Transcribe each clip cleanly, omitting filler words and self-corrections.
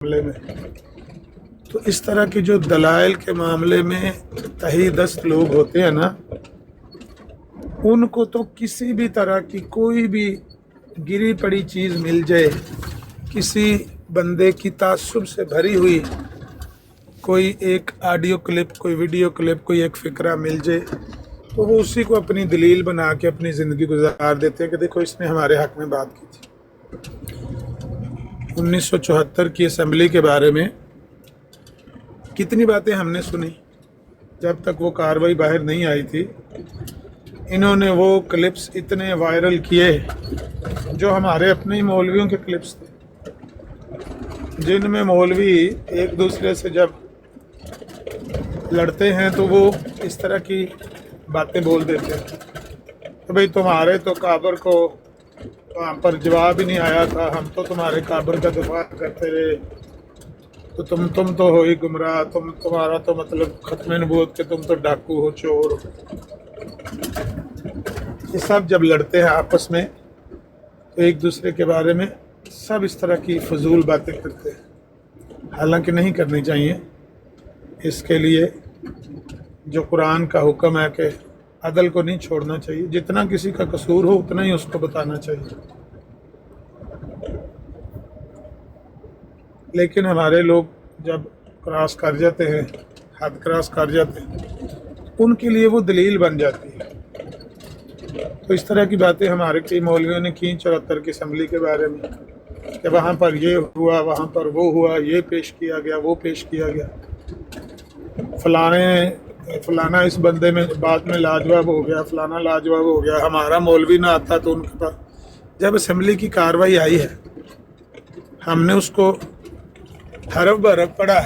معاملے میں، تو اس طرح کی جو دلائل کے معاملے میں تہی دست لوگ ہوتے ہیں نا، ان کو تو کسی بھی طرح کی کوئی بھی گری پڑی چیز مل جائے، کسی بندے کی تعصب سے بھری ہوئی کوئی ایک آڈیو کلپ، کوئی ویڈیو کلپ، کوئی ایک فقرہ مل جائے تو وہ اسی کو اپنی دلیل بنا کے اپنی زندگی گزار دیتے ہیں کہ دیکھو اس نے ہمارے حق میں بات کی تھی۔ 1974 کی اسمبلی کے بارے میں کتنی باتیں ہم نے سنی، جب تک وہ کارروائی باہر نہیں آئی تھی انہوں نے وہ کلپس اتنے وائرل کیے جو ہمارے اپنے ہی مولویوں کے کلپس تھے، جن میں مولوی ایک دوسرے سے جب لڑتے ہیں تو وہ اس طرح کی باتیں بول دیتے ہیں کہ بھئی تمہارے تو کابر کو وہاں پر جواب ہی نہیں آیا تھا، ہم تو تمہارے کابر کا دفاع کرتے رہے، تو تم تو ہو ہی گمراہ، تمہارا تو مطلب ختم نبوت کہ تم تو ڈاکو ہو، چور ہو۔ یہ سب جب لڑتے ہیں آپس میں تو ایک دوسرے کے بارے میں سب اس طرح کی فضول باتیں کرتے ہیں، حالانکہ نہیں کرنی چاہیے۔ اس کے لیے جو قرآن کا حکم ہے کہ عدل کو نہیں چھوڑنا چاہیے، جتنا کسی کا قصور ہو اتنا ہی اس کو بتانا چاہیے۔ لیکن ہمارے لوگ جب کراس کر جاتے ہیں، حد کراس کر جاتے ہیں، ان کے لیے وہ دلیل بن جاتی ہے۔ تو اس طرح کی باتیں ہمارے کئی مولویوں نے کی 74 کی اسمبلی کے بارے میں کہ وہاں پر یہ ہوا، وہاں پر وہ ہوا، یہ پیش کیا گیا، وہ پیش کیا گیا، فلانا اس بندے میں بعد میں لاجواب ہو گیا، فلانا لاجواب ہو گیا، ہمارا مولوی نہ آتا تو ان کے پاس۔ جب اسمبلی کی کارروائی آئی ہے ہم نے اس کو حرف برف پڑھا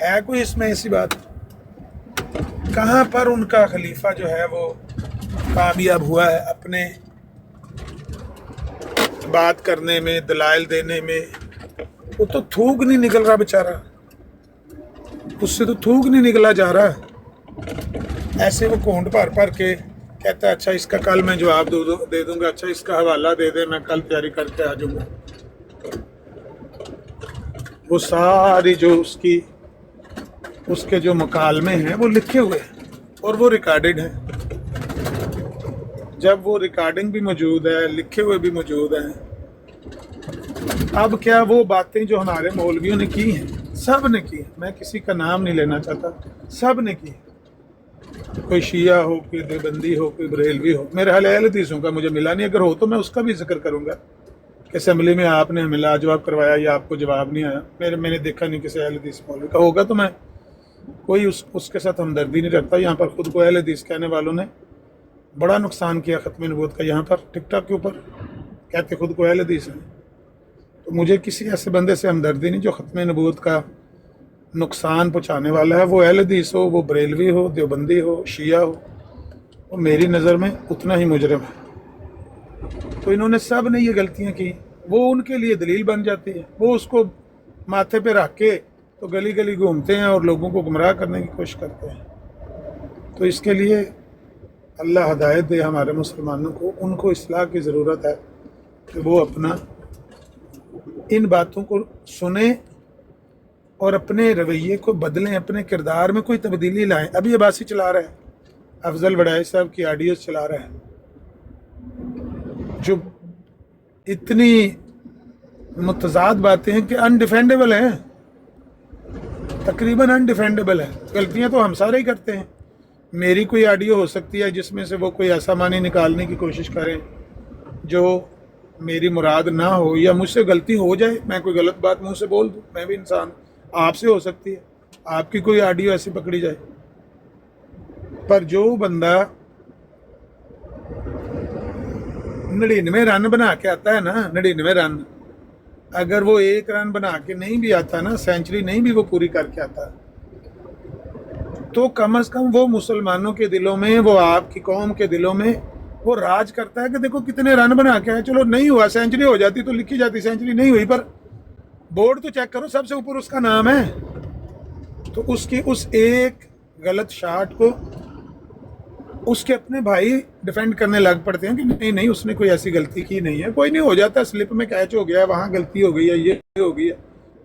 ہے کوئی اس میں ایسی بات؟ کہاں پر ان کا خلیفہ جو ہے وہ کامیاب ہوا ہے اپنے بات کرنے میں، دلائل دینے میں؟ وہ تو تھوک نہیں نکل رہا بیچارہ، اس سے تو تھوک نہیں نکلا جا رہا، ایسے وہ کونٹ بھر کے کہتا ہے اچھا اس کا کل میں جواب دے دوں گا، اچھا اس کا حوالہ دے دے، میں کل تیاری کر کے آ جاؤں گا۔ وہ ساری جو اس کے جو مکالمے ہیں وہ لکھے ہوئے ہیں اور وہ ریکارڈڈ ہیں۔ جب وہ ریکارڈنگ بھی موجود ہے، لکھے ہوئے بھی موجود ہیں، اب کیا وہ باتیں جو ہمارے مولویوں نے کی ہیں، سب نے کی ہیں، میں کسی کا نام نہیں لینا چاہتا، سب نے کی ہیں، کوئی شیعہ ہو، کوئی دیوبندی ہو، کوئی بریلوی ہو، میرے حال اہل حدیثوں کا مجھے ملا نہیں، اگر ہو تو میں اس کا بھی ذکر کروں گا کہ اسمبلی میں آپ نے ہمیں لاجواب کروایا یا آپ کو جواب نہیں آیا، میں نے دیکھا نہیں کسی اہل حدیث مولوی کا، ہوگا تو میں کوئی اس کے ساتھ ہمدردی نہیں رکھتا۔ یہاں پر خود کو اہل حدیث کہنے والوں نے بڑا نقصان کیا ختم نبوت کا، یہاں پر ٹک ٹاک کے اوپر کہتے خود کو اہل حدیث ہیں، تو مجھے کسی ایسے بندے سے ہمدردی نہیں جو ختم نبوت کا نقصان پہنچانے والا ہے، وہ اہل حدیث ہو، وہ بریلوی ہو، دیوبندی ہو، شیعہ ہو، وہ میری نظر میں اتنا ہی مجرم ہے۔ تو انہوں نے سب نے یہ غلطیاں کی، وہ ان کے لیے دلیل بن جاتی ہے، وہ اس کو ماتھے پہ رکھ کے تو گلی گلی گھومتے ہیں اور لوگوں کو گمراہ کرنے کی کوشش کرتے ہیں۔ تو اس کے لیے اللہ ہدایت دے ہمارے مسلمانوں کو، ان کو اصلاح کی ضرورت ہے کہ وہ اپنا ان باتوں کو سنیں اور اپنے رویے کو بدلیں، اپنے کردار میں کوئی تبدیلی لائیں۔ ابھی عباسی چلا رہا ہے، افضل وڑائی صاحب کی آڈیوز چلا رہا ہے جو اتنی متضاد باتیں ہیں کہ انڈیفینڈیبل ہیں، تقریباً انڈیفینڈیبل ہیں۔ غلطیاں تو ہم سارے ہی کرتے ہیں، میری کوئی آڈیو ہو سکتی ہے جس میں سے وہ کوئی ایسا معنی نکالنے کی کوشش کریں جو میری مراد نہ ہو، یا مجھ سے غلطی ہو جائے، میں کوئی غلط بات منہ سے بول دوں، میں بھی انسان، آپ سے ہو سکتی ہے، آپ کی کوئی آڈیو ایسی پکڑی جائے۔ پر جو بندہ 99 رن بنا کے آتا ہے نا، 99 رن، اگر وہ 1 رن بنا کے نہیں بھی آتا نا، سینچری نہیں بھی وہ پوری کر کے آتا، تو کم از کم وہ مسلمانوں کے دلوں میں، وہ آپ کی قوم کے دلوں میں وہ راج کرتا ہے کہ دیکھو کتنے رن بنا کے آئے، چلو نہیں ہوا، سینچری ہو جاتی تو لکھی جاتی سینچری نہیں ہوئی، پر بورڈ تو چیک کرو، سب سے اوپر اس کا نام ہے۔ تو اس کی اس ایک غلط شاٹ کو اس کے اپنے بھائی ڈیفینڈ کرنے لگ پڑتے ہیں کہ نہیں اس نے کوئی ایسی غلطی کی نہیں ہے، کوئی نہیں، ہو جاتا، سلپ میں کیچ ہو گیا ہے، وہاں غلطی ہو گئی ہے، یہ ہو گئی ہے،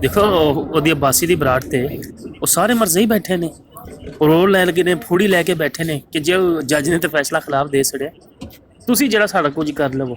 ਦੇਖੋ ਉਹਦੀ ਅਬਾਸੀ ਦੀ ਬਰਾਤ ਤੇ ਉਹ ਸਾਰੇ ਮਰਜ਼ੇ ਹੀ ਬੈਠੇ ਨੇ, ਰੋਲ ਲੈ ਲਗੇ ਨੇ, ਫੂੜੀ ਲੈ ਕੇ ਬੈਠੇ ਨੇ ਕਿ ਜੇ ਜੱਜ ਨੇ ਤੇ ਫੈਸਲਾ ਖਿਲਾਫ ਦੇ ਛੜਿਆ, ਤੁਸੀਂ ਜਿਹੜਾ ਸਾਡਾ ਕੁਝ ਕਰ ਲਵੋ।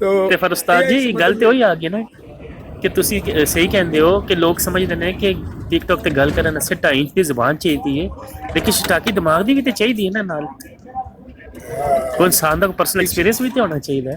ਤੇ ਫਿਰ ਉਸਤਾਦ ਜੀ ਗੱਲ ਤੇ ਉਹੀ ਆ ਗਈ ਨਾ ਕਿ ਤੁਸੀਂ ਸਹੀ ਕਹਿੰਦੇ ਹੋ ਕਿ ਲੋਕ ਸਮਝਦੇ ਨੇ ਕਿ ਟਿਕਟੌਕ ਤੇ ਗੱਲ ਕਰਨ ਵਾਸਤੇ 2.5 ਇੰਚ ਦੀ ਜ਼ੁਬਾਨ ਚਾਹੀਦੀ ਹੈ, ਲੇਕਿਨ ਸ਼ਟਾਕੀ ਦਿਮਾਗ ਦੀ ਵੀ ਤੇ ਚਾਹੀਦੀ ਹੈ ਨਾ ਨਾਲ। ਕੋਈ ਇਨਸਾਨ ਦਾ ਪਰਸਨਲ ਐਕਸਪੀਰੀਅੰਸ ਵੀ ਤੇ ਹੋਣਾ ਚਾਹੀਦਾ ਹੈ,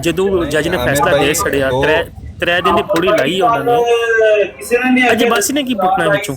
ਜਦੋਂ ਜੱਜ ਨੇ ਫੈਸਲਾ ਦੇ ਛੜਿਆ, ਤਰੇ ਦਿਨ ਦੀ ਪੂਰੀ ਲਾਈ ਉਹਨਾਂ ਨੇ, ਅੱਜ ਬਾਸੀ ਨੇ ਕੀ ਪੁੱਛਣਾ ਵਿੱਚੋਂ।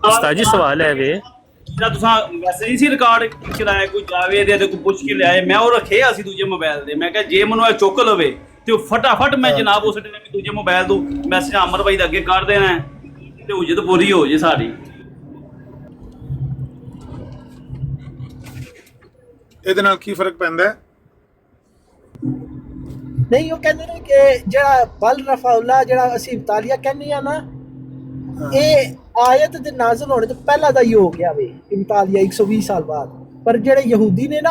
ਉਸਤਾਦ ਜੀ ਸਵਾਲ ਹੈ ਵੇ ਜਿਹੜਾ ਤੁਸੀਂ ਮੈਸੇਜ ਸੀ ਰਿਕਾਰਡ ਚਲਾਇਆ ਕੋਈ ਜਾਵੇ ਦੇ ਕੋਈ ਪੁੱਛ ਕੇ ਲਿਆਏ, ਮੈਂ ਉਹ ਰੱਖੇ ਅਸੀਂ ਦੂਜੇ ਮੋਬਾਈਲ ਦੇ, ਮੈਂ ਕਿਹਾ ਜੇ ਮੈਨੂੰ ਇਹ ਚੁੱਕ ਲਵੇ ਤੇ ਉਹ ਫਟਾਫਟ ਮੈਂ ਜਨਾਬ ਉਸ ਨੇ ਵੀ ਦੂਜੇ ਮੋਬਾਈਲ ਤੋਂ ਮੈਸੇਜ ਅਮਰ ਭਾਈ ਦੇ ਅੱਗੇ ਕਰ ਦੇਣਾ ਤੇ ਉਜਤ ਪੂਰੀ ਹੋ ਜੇ ਸਾਡੀ। ਇਹਦੇ ਨਾਲ ਕੀ ਫਰਕ ਪੈਂਦਾ? ਨਹੀਂ ਉਹ ਕਹਿੰਦੇ ਨੇ ਕਿ ਜਿਹੜਾ ਬਲ ਰਫਾਉਲਾ ਜਿਹੜਾ ਅਸੀਂ ਤਾਲੀਆ ਕਹਿੰਦੇ ਆ ਨਾ, ਇਹ ਆਇਤ ਦੇ ਨਾਜ਼ਲ ਹੋਣੇ ਤੋਂ ਪਹਿਲਾਂ ਦਾ ਹੀ ਹੋ ਗਿਆ ਵੇ, ਇਮਤਾਲੀਆ 120 ਸਾਲ ਬਾਅਦ। ਪਰ ਜਿਹੜੇ ਯਹੂਦੀ ਨੇ ਨਾ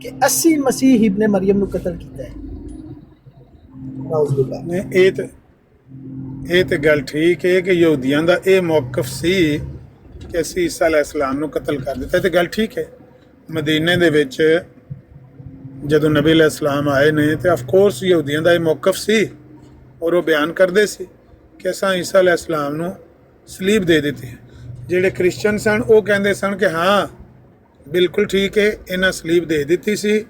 ਕਿ ਅਸੀਂ ਮਸੀਹ ਇਬਨ ਮਰੀਮ ਨੂੰ ਕਤਲ ਕੀਤਾ ਹੈ। ਇਹ ਤੇ ਗੱਲ ਠੀਕ ਹੈ ਕਿ ਯਹੂਦੀਆਂ ਦਾ ਇਹ ਮੌਕਫ ਸੀ ਕਿ ਅਸੀਂ ਈਸਾ ਅਲੈਹਿਸਲਾਮ ਨੂੰ ਕਤਲ ਕਰ ਦਿੱਤਾ, ਤੇ ਗੱਲ ਠੀਕ ਹੈ। ਮਦੀਨੇ ਦੇ ਵਿੱਚ ਜਦੋਂ ਨਬੀ ਅਲੈਹਿਸਲਾਮ ਆਏ ਨੇ ਤੇ ਆਫਕੋਰਸ ਯਹੂਦੀਆਂ ਦਾ ਇਹ ਮੌਕਫ ਸੀ ਔਰ ਉਹ ਬਿਆਨ ਕਰਦੇ ਸੀ ਕਿ ਅਸਾਂ ਈਸਾ ਅਲੈਹਿਸਲਾਮ ਨੂੰ ਸਲੀਬ ਦੇ ਦਿੱਤੀ ਹੈ। ਜਿਹੜੇ ਕ੍ਰਿਸਚਨ ਸਨ ਉਹ ਕਹਿੰਦੇ ਸਨ ਕਿ ਹਾਂ ਬਿਲਕੁਲ ਠੀਕ ਹੈ, ਇਹਨਾਂ ਸਲੀਬ ਦੇ ਦਿੱਤੀ ਸੀ,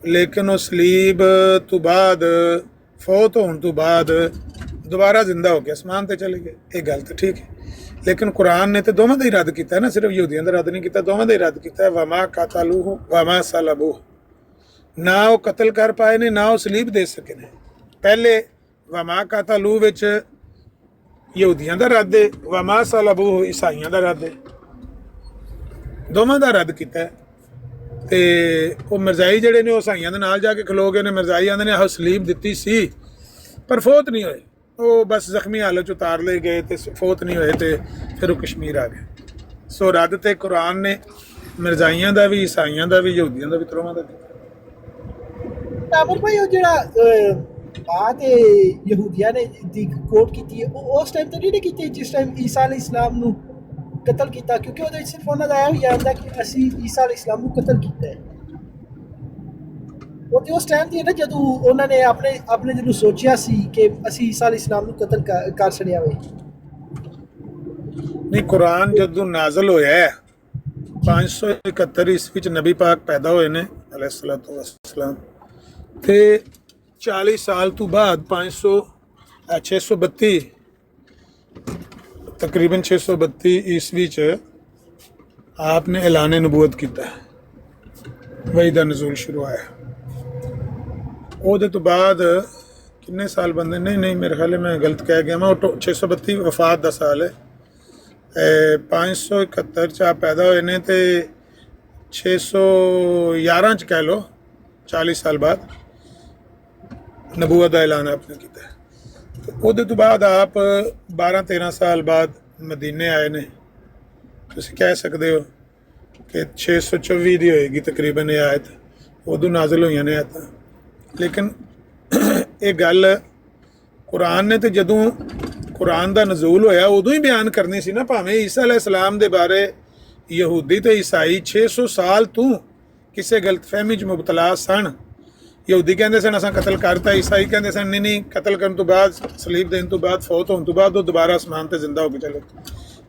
ਲੇਕਿਨ ਉਹ ਸਲੀਬ ਤੋਂ ਬਾਅਦ ਫੌਤ ਹੋਣ ਤੋਂ ਬਾਅਦ ਦੁਬਾਰਾ ਜ਼ਿੰਦਾ ਹੋ ਕੇ ਅਸਮਾਨ ਤੇ ਚਲੇ ਗਏ, ਇਹ ਗੱਲ ਤਾਂ ਠੀਕ ਹੈ। ਲੇਕਿਨ ਕੁਰਾਨ ਨੇ ਤੇ ਦੋਵਾਂ ਦਾ ਹੀ ਰੱਦ ਕੀਤਾ ਹੈ ਨਾ, ਸਿਰਫ ਯਹੂਦੀਆਂ ਦਾ ਰੱਦ ਨਹੀਂ ਕੀਤਾ, ਦੋਵਾਂ ਦਾ ਹੀ ਰੱਦ ਕੀਤਾ ਹੈ। ਵਮਾ ਕਾਤਲੂਹੁ ਵਮਾ ਸਲਬੂਹੁ, ਨਾ ਉਹ ਕਤਲ ਕਰ ਪਾਏ ਨੇ, ਨਾ ਉਹ ਸਲੀਬ ਦੇ ਸਕੇ ਨੇ। ਪਹਿਲੇ ਵਮਾ ਕਾਤਲੂ ਵਿੱਚ ਯਹੂਦੀਆਂ ਦਾ ਰੱਦ ਹੈ, ਵਮਾ ਸਲਬੂਹੁ ਈਸਾਈਆਂ ਦਾ ਰੱਦ ਹੈ, ਦੋਵਾਂ ਦਾ ਰੱਦ ਕੀਤਾ ਹੈ। ਤੇ ਉਹ ਮਿਰਜ਼ਾਈ ਜਿਹੜੇ ਨੇ ਉਹ ਈਸਾਈਆਂ ਦੇ ਨਾਲ ਜਾ ਕੇ ਖਲੋ ਗਏ ਨੇ। ਮਿਰਜ਼ਾਈ ਆਂਦੇ ਨੇ ਆਹ ਸਲੀਬ ਦਿੱਤੀ ਸੀ ਪਰ ਫੌਤ ਨਹੀਂ ਹੋਏ, ਉਹ ਬਸ ਜ਼ਖਮੀ ਹਾਲਤ 'ਚ ਉਤਾਰ ਲਏ ਗਏ ਤੇ ਫੌਤ ਨਹੀਂ ਹੋਏ, ਤੇ ਫਿਰ ਉਹ ਕਸ਼ਮੀਰ ਆ ਗਏ। ਸੋ ਰੱਦ ਤੇ ਕੁਰਾਨ ਨੇ ਮਿਰਜ਼ਾਈਆਂ ਦਾ ਵੀ, ਈਸਾਈਆਂ ਦਾ ਵੀ, ਯਹੂਦੀਆਂ ਦਾ ਵੀ, ਦੋਵਾਂ ਦਾ ਕੀਤਾ। ਤਾਮਰ ਭਾਈ ਉਹ ਜਿਹੜਾ ਬਾਤ ਯਹੂਦੀਆਂ ਨੇ ਦੀ ਕੋਟ ਕੀਤੀ ਹੈ, ਉਹ ਉਸ ਟਾਈਮ ਤੇ ਨਹੀਂ ਕੀਤੀ ਜਿਸ ਟਾਈਮ ਈਸਾ ਅਲੈਹਿ ਇਸਲਾਮ ਨੂੰ ਕਤਲ ਕੀਤਾ, ਕਿਉਂਕਿ ਉਹਦੇ ਵਿੱਚ ਸਿਰਫ ਉਹਨਾਂ ਦਾ ਇਹ ਜਾਂਦਾ ਕਿ ਅਸੀਂ ਈਸਾ ਅਲੈਹਿ ਇਸਲਾਮ ਨੂੰ ਕਤਲ ਕੀਤਾ ਹੈ। ਉਹ ਤੇ ਉਸ ਟਾਈਮ ਦੀ ਹੈ ਨਾ ਜਦੋਂ ਉਹਨਾਂ ਨੇ ਆਪਣੇ ਜਿਹਨੂੰ ਸੋਚਿਆ ਸੀ ਕਿ ਅਸੀਂ ਈਸਾ ਅਲੈਹਿ ਇਸਲਾਮ ਨੂੰ ਕਤਲ ਕਰ ਛੜਿਆ ਵੇ। ਨਹੀਂ, ਕੁਰਾਨ ਜਦੋਂ ਨਾਜ਼ਲ ਹੋਇਆ ਹੈ 571 ਈਸਵੀ 'ਚ ਨਬੀ ਪਾਕ ਪੈਦਾ ਹੋਏ ਨੇ ਅਲੈਹਿਸਸਲਾਤੁ ਵਸਸਲਾਮ, ਤੇ 40 ਸਾਲ ਤੋਂ ਬਾਅਦ 632 ਤਕਰੀਬਨ 632 ਈਸਵੀ 'ਚ ਆਪ ਨੇ ਐਲਾਨ ਨਬੂਵਤ ਕੀਤਾ, ਵਹੀ ਦਾ ਨਜ਼ੂਲ ਸ਼ੁਰੂ ਹੋਇਆ। ਉਹਦੇ ਤੋਂ ਬਾਅਦ ਕਿੰਨੇ ਸਾਲ ਬੰਦੇ, ਨਹੀਂ ਮੇਰੇ ਖਿਆਲ ਹੈ ਮੈਂ ਗਲਤ ਕਹਿ ਗਿਆ, ਮੈਂ 632 ਵਫਾਤ ਦਾ ਸਾਲ ਹੈ। 571 'ਚ ਆਪ ਪੈਦਾ ਹੋਏ ਨੇ ਤੇ 611 'ਚ ਕਹਿ ਲਓ 40 ਸਾਲ ਬਾਅਦ ਨਬੂਵਤ ਦਾ ਐਲਾਨ ਆਪਨੇ ਕੀਤਾ। ਉਹਦੇ ਤੋਂ ਬਾਅਦ ਆਪ 12-13 ਸਾਲ ਬਾਅਦ ਮਦੀਨੇ ਆਏ ਨੇ। ਤੁਸੀਂ ਕਹਿ ਸਕਦੇ ਹੋ ਕਿ 624 ਦੀ ਹੋਏਗੀ ਤਕਰੀਬਨ ਇਹ ਆਇਤ, ਉਦੋਂ ਨਾਜ਼ਲ ਹੋਈਆਂ ਨੇ ਆਇਤਾਂ। ਲੇਕਿਨ ਇਹ ਗੱਲ ਕੁਰਾਨ ਨੇ ਤੇ ਜਦੋਂ ਕੁਰਾਨ ਦਾ ਨਜ਼ੂਲ ਹੋਇਆ ਉਦੋਂ ਹੀ ਬਿਆਨ ਕਰਨੀ ਸੀ ਨਾ। ਭਾਵੇਂ ਈਸਾ ਅਲੈਹਿ ਸਲਾਮ ਦੇ ਬਾਰੇ ਯਹੂਦੀ ਤੇ ਈਸਾਈ 600 ਸਾਲ ਤੋਂ ਕਿਸੇ ਗਲਤਫਹਿਮੀ 'ਚ ਮੁਬਤਲਾ ਸਨ। ਯਹੂਦੀ ਕਹਿੰਦੇ ਸਨ ਅਸਾਂ ਕਤਲ ਕਰਤਾ, ਈਸਾਈ ਕਹਿੰਦੇ ਸਨ ਨਹੀਂ ਕਤਲ ਕਰਨ ਤੋਂ ਬਾਅਦ, ਸਲੀਬ ਦੇਣ ਤੋਂ ਬਾਅਦ, ਫੌਤ ਹੋਣ ਤੋਂ ਬਾਅਦ ਉਹ ਦੁਬਾਰਾ ਅਸਮਾਨ ਤੇ ਜ਼ਿੰਦਾ ਹੋ ਕੇ ਚਲੇ।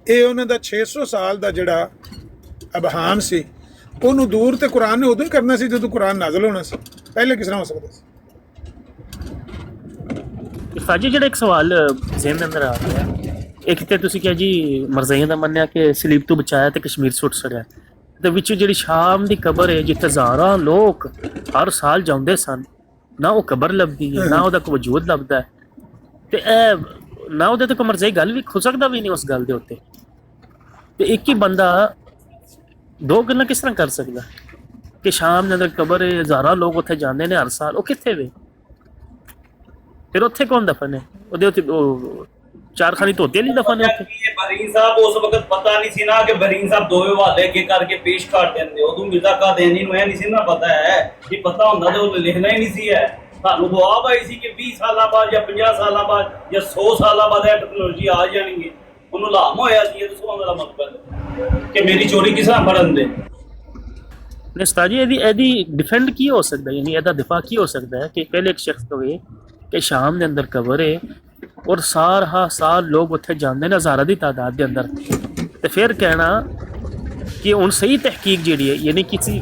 ਇਹ ਉਹਨਾਂ ਦਾ 600 ਸਾਲ ਦਾ ਜਿਹੜਾ ਅਬਹਾਮ ਸੀ ਉਹਨੂੰ ਦੂਰ ਤੇ ਕੁਰਾਨ ਨੇ ਉਦੋਂ ਹੀ ਕਰਨਾ ਸੀ ਜਦੋਂ ਕੁਰਾਨ ਨਾਜ਼ਲ ਹੋਣਾ ਸੀ, ਪਹਿਲੇ ਕਿਸ ਤਰ੍ਹਾਂ ਹੋ ਸਕਦਾ ਸੀ। ਸਾਜੀ ਜਿਹੜਾ ਇੱਕ ਸਵਾਲ ਜ਼ਿਹਨ ਦੇ ਅੰਦਰ ਆ ਗਿਆ, ਇੱਕ ਤੇ ਤੁਸੀਂ ਕਿਹਾ ਜੀ ਮਰਜ਼ਾਈਆਂ ਦਾ ਮੰਨਿਆ ਕਿ ਸਲੀਬ ਤੋਂ ਬਚਾਇਆ ਤੇ ਕਸ਼ਮੀਰ ਸੁੱਟ ਛੜਿਆ, ਤੇ ਵਿੱਚ ਜਿਹੜੀ ਸ਼ਾਮ ਦੀ ਕਬਰ ਹੈ ਜਿੱਥੇ ਹਜ਼ਾਰਾਂ ਲੋਕ ਹਰ ਸਾਲ ਜਾਂਦੇ ਸਨ, ਨਾ ਉਹ ਕਬਰ ਲੱਭਦੀ ਹੈ, ਨਾ ਉਹਦਾ ਕੋਈ ਵਜੂਦ ਲੱਭਦਾ ਹੈ, ਤੇ ਇਹ ਨਾ ਉਹਦੇ ਤੇ ਕੋਈ ਮਰਜ਼ਾਈ ਗੱਲ ਵੀ ਹੋ ਸਕਦਾ ਵੀ ਨਹੀਂ ਉਸ ਗੱਲ ਦੇ ਉੱਤੇ। ਤੇ ਇੱਕ ਹੀ ਬੰਦਾ ਦੋ ਗੱਲਾਂ ਕਿਸ ਤਰ੍ਹਾਂ ਕਰ ਸਕਦਾ ਕਿ ਸ਼ਾਮ ਦੇ ਅੰਦਰ ਕਬਰ ਹੈ, ਹਜ਼ਾਰਾਂ ਲੋਕ ਉੱਥੇ ਜਾਂਦੇ ਨੇ ਹਰ ਸਾਲ, ਉਹ ਕਿੱਥੇ ਵੇ? ਫਿਰ ਉੱਥੇ ਕੌਣ ਦਫਨ ਹੈ? ਉਹਦੇ ਉੱਤੇ ਉਹ ਚਾਰਖਾਨੀ ਧੋਤੇ ਲਈ ਦਫਨ ਹੈ ਉੱਥੇ। ਬਰੀਨ ਸਾਹਿਬ ਉਸ ਵਕਤ ਪਤਾ ਨਹੀਂ ਸੀ ਨਾ ਕਿ ਬਰੀਨ ਸਾਹਿਬ ਦੋਵੇਂ ਹਵਾਲੇ ਅੱਗੇ ਕਰਕੇ ਪੇਸ਼ ਕਰ ਦਿੰਦੇ। ਉਦੋਂ ਮਿਰਜ਼ਾ ਕਾਦੀਆਨੀ ਨੂੰ ਇਹ ਨਹੀਂ ਸੀ ਨਾ ਪਤਾ ਹੈ, ਜੇ ਪਤਾ ਹੁੰਦਾ ਤਾਂ ਉਹ ਲਿਖਣਾ ਹੀ ਨਹੀਂ ਸੀ। ਹੈ ਸਾਨੂੰ ਦੁਆ ਪਾਈ ਸੀ ਕਿ 20 ਸਾਲਾਂ ਬਾਅਦ ਜਾਂ 50 ਸਾਲਾਂ ਬਾਅਦ ਜਾਂ 100 ਸਾਲਾਂ ਬਾਅਦ ਇਹ ਟੈਕਨੋਲੋਜੀ ਆ ਜਾਣਗੀ। ਉਹਨੂੰ ਲਾਮ ਹੋਇਆ ਸੀ। ਇਹ ਦੱਸੋ ਮੇਰਾ ਮਤਲਬ ਕਿ ਮੇਰੀ ਚੋਰੀ ਕਿਸ ਤਰ੍ਹਾਂ ਫੜਨ ਦੇ। ਉਸਤਾਦ ਜੀ ਇਹਦੀ ਡਿਫੈਂਡ ਕੀ ਹੋ ਸਕਦਾ, ਯਾਨੀ ਇਹਦਾ ਦਿਫਾ ਕੀ ਹੋ ਸਕਦਾ ਹੈ ਕਿ ਪਹਿਲੇ ਇੱਕ ਸ਼ਖਸ ਹੋਵੇ ਕਿ ਸ਼ਾਮ ਦੇ ਅੰਦਰ ਕਬਰ ਹੈ ਔਰ ਸਾਰਾ ਸਾਲ ਲੋਕ ਉੱਥੇ ਜਾਂਦੇ ਨੇ ਹਜ਼ਾਰਾਂ ਦੀ ਤਾਦਾਦ ਦੇ ਅੰਦਰ, ਤੇ ਫਿਰ ਕਹਿਣਾ ਕਿ ਹੁਣ ਸਹੀ ਤਹਿਕੀਕ ਜਿਹੜੀ ਹੈ ਯਾਨੀ ਕਿਸੇ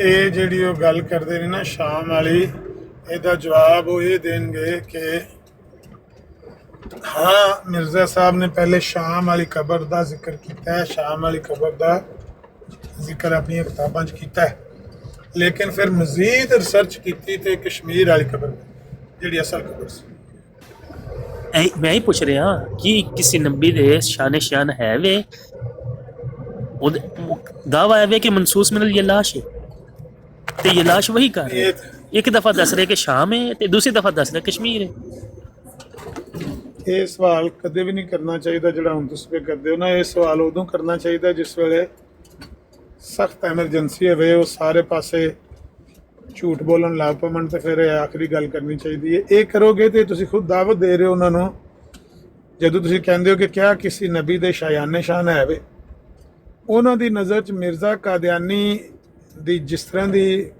ਇਹ ਜਿਹੜੀ ਉਹ ਗੱਲ ਕਰਦੇ ਨੇ ਨਾ ਸ਼ਾਮ ਵਾਲੀ, ਇਹਦਾ ਜਵਾਬ ਉਹ ਇਹ ਦੇਣਗੇ ਕਿ ਹਾਂ ਮਿਰਜ਼ਾ ਸਾਹਿਬ ਨੇ ਪਹਿਲੇ ਸ਼ਾਮ ਵਾਲੀ ਕਬਰ ਦਾ ਜ਼ਿਕਰ ਕੀਤਾ ਹੈ, ਸ਼ਾਮ ਵਾਲੀ ਕਬਰ ਦਾ ਜ਼ਿਕਰ ਆਪਣੀਆਂ ਕਿਤਾਬਾਂ 'ਚ ਕੀਤਾ ਹੈ, ਲੇਕਿਨ ਫਿਰ ਮਜ਼ੀਦ ਰਿਸਰਚ ਕੀਤੀ ਤੇ ਕਸ਼ਮੀਰ ਵਾਲੀ ਕਬਰ ਜਿਹੜੀ ਅਸਲ ਕਬਰ ਸੀ। ਮੈਂ ਹੀ ਪੁੱਛ ਰਿਹਾ ਕਿ ਕਿਸੇ ਨਬੀ ਦੇ ਸ਼ਾਨ ਹੈ ਵੇ ਉਹਦੇ ਦਾਵਾ ਹੈ ਵੇ ਕਿ ਮਨਸੂਸ ਮਿਨਲ ਇਹ ਲਾਸ਼ ਹੈ, ਤੇ ਇਹ ਲਾਸ਼ ਵਹੀ ਕਰ ਰਿਹਾ। ਇੱਕ ਦਫਾ ਦੱਸ ਰਿਹਾ ਕਿ ਸ਼ਾਮ ਹੈ ਤੇ ਦੂਸਰੀ ਦਫਾ ਦੱਸ ਰਿਹਾ ਕਸ਼ਮੀਰ ਹੈ। ਇਹ ਸਵਾਲ ਕਦੇ ਵੀ ਨਹੀਂ ਕਰਨਾ ਚਾਹੀਦਾ ਜਿਹੜਾ ਹੁਣ ਤੁਸੀਂ ਕਰਦੇ ਹੋ ਨਾ। ਇਹ ਸਵਾਲ ਉਦੋਂ ਕਰਨਾ ਚਾਹੀਦਾ ਜਿਸ ਵੇਲੇ ਸਖਤ ਐਮਰਜੈਂਸੀ ਹੋਵੇ, ਉਹ ਸਾਰੇ ਪਾਸੇ ਝੂਠ ਬੋਲਣ ਲੱਗ ਪਵਣ, ਤੇ ਫਿਰ ਇਹ ਆਖਰੀ ਗੱਲ ਕਰਨੀ ਚਾਹੀਦੀ ਹੈ। ਇਹ ਕਰੋਗੇ ਤੇ ਤੁਸੀਂ ਖੁਦ ਦਾਵਤ ਦੇ ਰਹੇ ਹੋ ਉਹਨਾਂ ਨੂੰ। ਜਦੋਂ ਤੁਸੀਂ ਕਹਿੰਦੇ ਹੋ ਕਿ ਕਿਆ ਕਿਸੇ ਨਬੀ ਦੇ ਸ਼ਾਨ ਹੈ ਵੇ, ਉਹਨਾਂ ਦੀ ਨਜ਼ਰ 'ਚ ਮਿਰਜ਼ਾ ਕਾਦੀਆਨੀ ਦੀ ਜਿਸ ਤਰ੍ਹਾਂ ਦੀ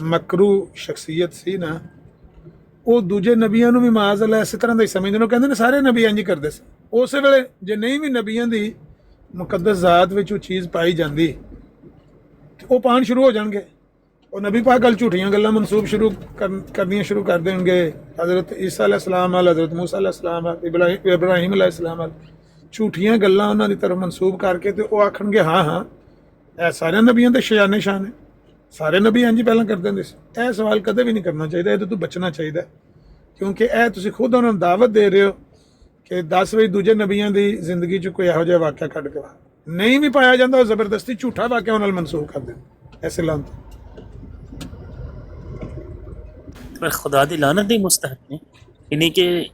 ਮਕਰੂ ਸ਼ਖਸੀਅਤ ਸੀ ਨਾ, ਉਹ ਦੂਜੇ ਨਬੀਆਂ ਨੂੰ ਵੀ ਮਾਜ਼ ਅੱਲਾ ਇਸੇ ਤਰ੍ਹਾਂ ਦਾ ਹੀ ਸਮਝਦੇ ਨੇ। ਉਹ ਕਹਿੰਦੇ ਨੇ ਸਾਰੇ ਨਬੀ ਇੰਝ ਕਰਦੇ ਸੀ। ਉਸੇ ਵੇਲੇ ਜੇ ਨਹੀਂ ਵੀ ਨਬੀਆਂ ਦੀ ਮੁਕੱਦਸ ਜ਼ਾਤ ਵਿੱਚ ਉਹ ਚੀਜ਼ ਪਾਈ ਜਾਂਦੀ ਤੇ ਉਹ ਪਾਣ ਸ਼ੁਰੂ ਹੋ ਜਾਣਗੇ। ਉਹ ਨਬੀ ਪਾਕ ਵੱਲ ਝੂਠੀਆਂ ਗੱਲਾਂ ਮਨਸੂਬ ਕਰਨੀਆਂ ਸ਼ੁਰੂ ਕਰ ਦੇਣਗੇ। ਹਜ਼ਰਤ ਈਸਾ ਅਲੈਹਿਸਲਾਮ ਵੱਲ, ਹਜ਼ਰਤ ਮੂਸਾ ਅਲੈਹਿਸਲਾਮ ਵੱਲ, ਇਬਰਾਹੀਮ ਅਲੈਹਿਸਲਾਮ ਵੱਲ ਝੂਠੀਆਂ ਗੱਲਾਂ ਉਹਨਾਂ ਦੀ ਤਰਫ ਮਨਸੂਬ ਕਰਕੇ ਤੇ ਉਹ ਆਖਣਗੇ ਹਾਂ ਹਾਂ ਇਹ ਸਾਰਿਆਂ ਨਬੀਆਂ ਦੇ ਸ਼ਾਨੇ ਸ਼ਾਨ ਹੈ, ਸਾਰੇ ਨਬੀ ਇੰਝ ਪਹਿਲਾਂ ਕਰਦੇ ਹੁੰਦੇ ਸੀ। ਇਹ ਸਵਾਲ ਕਦੇ ਵੀ ਨਹੀਂ ਕਰਨਾ ਚਾਹੀਦਾ, ਇਹਦੇ ਤੋਂ ਬਚਣਾ ਚਾਹੀਦਾ, ਕਿਉਂਕਿ ਇਹ ਤੁਸੀਂ ਖੁਦ ਉਹਨਾਂ ਨੂੰ ਦਾਵਤ ਦੇ ਰਹੇ ਹੋ ਕਿ 10 ਵਜੇ ਦੂਜੇ ਨਬੀਆਂ ਦੀ ਜ਼ਿੰਦਗੀ 'ਚ ਕੋਈ ਇਹੋ ਜਿਹਾ ਵਾਕਿਆ ਕੱਢ ਕੇ ਨਹੀਂ ਵੀ ਪਾਇਆ ਜਾਂਦਾ, ਉਹ ਜ਼ਬਰਦਸਤੀ ਝੂਠਾ ਵਾਕਿਆ ਉਹਨਾਂ ਨਾਲ ਮਨਸੂਬ ਕਰ ਦਿੰਦੇ ਐਸੇ ਲਾਂਤ। ਪਰ ਖੁਦਾ ਦੀ ਲਾਨਤ ਦੀ ਮੁਸਤਹਕ ਨੇ, ਯਾਨੀ ਕਿ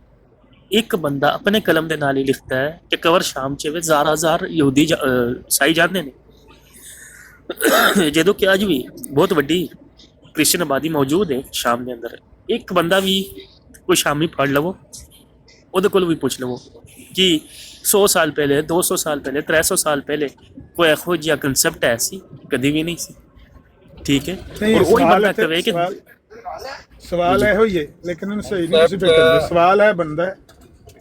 ਇੱਕ ਬੰਦਾ ਆਪਣੇ ਕਲਮ ਦੇ ਨਾਲ ਹੀ ਲਿਖਦਾ ਹੈ ਕਿ ਕਬਰ ਸ਼ਾਮ 'ਚ ਹਜ਼ਾਰ ਯਹੂਦੀ ਸਾਈ ਜਾਂਦੇ ਨੇ, ਜਦੋਂ ਕਿ ਅੱਜ ਵੀ ਬਹੁਤ ਵੱਡੀ ਕ੍ਰਿਸਚਨ ਆਬਾਦੀ ਮੌਜੂਦ ਹੈ ਸ਼ਾਮ ਦੇ ਅੰਦਰ। ਇੱਕ ਬੰਦਾ ਵੀ ਕੋਈ ਸ਼ਾਮੀ ਫੜ ਲਵੋ, ਉਹਦੇ ਕੋਲ ਵੀ ਪੁੱਛ ਲਵੋ ਕਿ 100 ਸਾਲ ਪਹਿਲੇ, 200 ਸਾਲ ਪਹਿਲੇ, 300 ਸਾਲ ਪਹਿਲੇ ਕੋਈ ਇਹੋ ਜਿਹਾ ਕੰਸੈਪਟ ਹੈ ਸੀ? ਕਦੀ ਵੀ ਨਹੀਂ ਸੀ। ਠੀਕ ਹੈ, ਨਹੀਂ, ਔਰ ਉਹੀ ਸਵਾਲ ਬੰਦਾ ਇੱਥੇ- ਕਹੇ ਕਿ ਸਵਾਲ ਇਹੋ ਹੀ ਹੈ, ਲੇਕਿਨ ਉਹਨੂੰ ਸਹੀ ਨਹੀਂ ਤੁਸੀਂ ਕਰਦੇ। ਸਵਾਲ ਹੈ ਬੰਦਾ ਹੈ,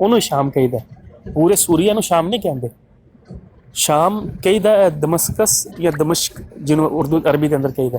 ਉਹਨੂੰ ਸ਼ਾਮ ਕਹੀਦਾ। ਪੂਰੇ ਸੂਰੀਆ ਨੂੰ ਸ਼ਾਮ ਨਹੀਂ ਕਹਿੰਦੇ, ਸ਼ਾਮ ਕਹੀਦਾ ਦਮਸਕਸ ਜਾਂ ਦਮਸ਼ਕ, ਜਿਹਨੂੰ ਉਰਦੂ ਅਰਬੀ ਦੇ ਅੰਦਰ ਕਹੀਦਾ।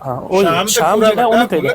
ਹਾਂ, ਉਹ ਸ਼ਾਮ ਜਿਹੜਾ ਉਹਨੂੰ ਕਹੀਦਾ।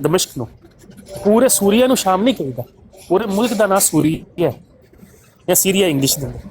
ਦਮਸ਼ਕ ਨੂੰ, ਪੂਰੇ ਸੂਰੀਆ ਨੂੰ ਸ਼ਾਮ ਨਹੀਂ ਕਹੀਦਾ। ਪੂਰੇ ਮੁਲਕ ਦਾ ਨਾਂ ਸੂਰੀਆ ਹੈ ਜਾਂ ਸੀਰੀਆ ਇੰਗਲਿਸ਼ ਦੇ ਅੰਦਰ।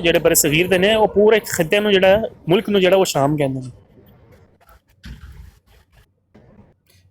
ਜਿਹੜੇ ਬੜੇ ਸਗੀਰ ਦੇ ਨੇ, ਉਹ ਪੂਰੇ ਖਿੱਤੇ ਨੂੰ ਜਿਹੜਾ ਮੁਲਕ ਨੂੰ ਜਿਹੜਾ ਉਹ ਸ਼ਾਮ ਕਹਿੰਦੇ ਨੇ।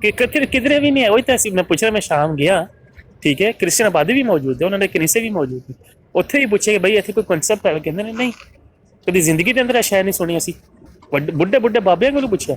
ਕਿ ਕਿਧਰੇ ਵੀ ਨਹੀਂ ਹੈ। ਉਹੀ ਤਾਂ ਅਸੀਂ, ਮੈਂ ਪੁੱਛ ਰਿਹਾ, ਮੈਂ ਸ਼ਾਮ ਗਿਆ, ਠੀਕ ਹੈ, ਕ੍ਰਿਸਚਨ ਆਬਾਦੀ ਵੀ ਮੌਜੂਦ ਹੈ, ਉਹਨਾਂ ਦੇ ਕਨੀਸੇ ਵੀ ਮੌਜੂਦ ਨੇ। ਉੱਥੇ ਵੀ ਪੁੱਛੇ ਕਿ ਬਈ ਇੱਥੇ ਕੋਈ ਕਨਸੈਪਟ ਹੈ? ਕਹਿੰਦੇ ਨੇ ਨਹੀਂ, ਕਦੀ ਜ਼ਿੰਦਗੀ ਦੇ ਅੰਦਰ ਇਹ ਸ਼ੈ ਨਹੀਂ ਸੁਣੀ ਅਸੀਂ। ਬੁੱਢੇ ਬੁੱਢੇ ਬਾਬਿਆਂ ਕੋਲੋਂ ਪੁੱਛਿਆ।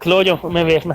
ਖਲੋ ਜਾਓ, ਮੈਂ ਵੇਖਣਾ।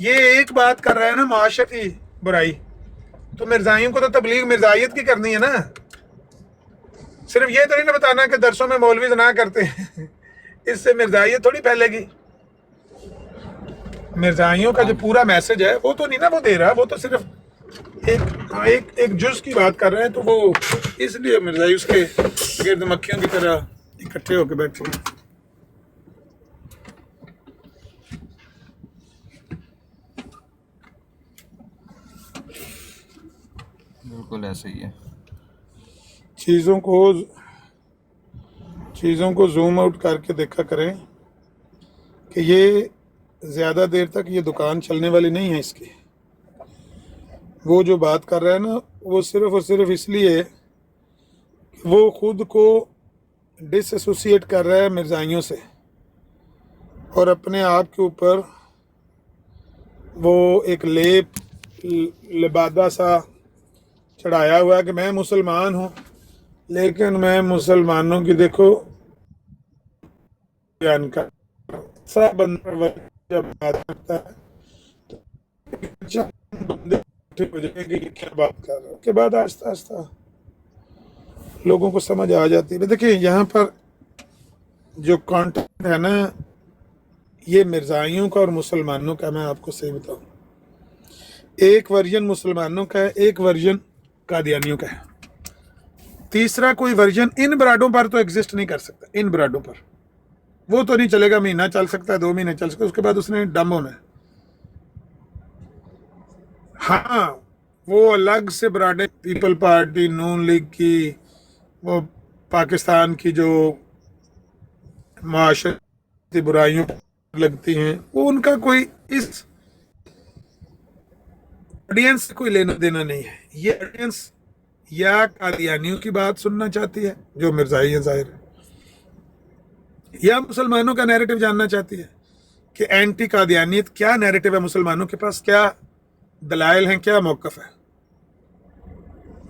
یہ ایک بات کر رہا ہے نا معاشرتی برائی، تو مرزائیوں کو تو تبلیغ مرزائیت کی کرنی ہے نا، صرف یہ تو نہیں نا بتانا کہ درسوں میں مولوی زنا کرتے ہیں اس سے مرزائیت تھوڑی پھیلے گی۔ مرزائیوں کا جو پورا میسج ہے وہ تو نہیں نا وہ دے رہا، وہ تو صرف ایک جز کی بات کر رہے ہیں، تو وہ اس لیے مرزائی اس کے گرد مکھیوں کی طرح اکٹھے ہو کے بیٹھے ہیں۔ بالکل ایسے ہی ہے۔ چیزوں کو زوم آؤٹ کر کے دیکھا کریں کہ یہ زیادہ دیر تک یہ دکان چلنے والی نہیں ہے اس کی۔ وہ جو بات کر رہا ہے نا وہ صرف اور صرف اس لیے کہ وہ خود کو ڈس ایسوسیٹ کر رہا ہے مرزائیوں سے، اور اپنے آپ کے اوپر وہ ایک لبادہ سا چڑھایا ہوا ہے کہ میں مسلمان ہوں، لیکن میں مسلمانوں کی دیکھو بیان کر سب بندہ جب بات کرتا ہے تو بندے ہو جائے کہ یہ کیا بات کر رہا ہے، کے بعد آہستہ آہستہ لوگوں کو سمجھ آ جاتی ہے۔ دیکھیں یہاں پر جو کانٹیکٹ ہے نا یہ مرزائیوں کا اور مسلمانوں کا، میں آپ کو صحیح بتاؤں، ایک ورژن مسلمانوں کا ہے، ایک ورژن قادیانیوں کا ہے، تیسرا کوئی ورژن ان براڈوں پر تو ایگزسٹ نہیں کر سکتا۔ ان براڈوں پر وہ تو نہیں چلے گا، مہینہ چل سکتا ہے، 2 مہینے چل سکتا ہے، اس کے بعد اس نے ڈم ہونا ہے۔ ہاں وہ الگ سے براڈیں پیپل پارٹی، نون لیگ کی، وہ پاکستان کی جو معاشرتی برائیوں لگتی ہیں، وہ ان کا کوئی اس آڈینس سے کوئی لینا دینا نہیں ہے۔ یہ آڈینس یا قادیانیوں کی بات سننا چاہتی ہے جو مرزائی ہے ظاہر ہے، یا مسلمانوں کا نیریٹو جاننا چاہتی ہے کہ اینٹی قادیانیت کیا نیریٹو ہے، مسلمانوں کے پاس کیا دلائل ہیں، کیا موقف ہے۔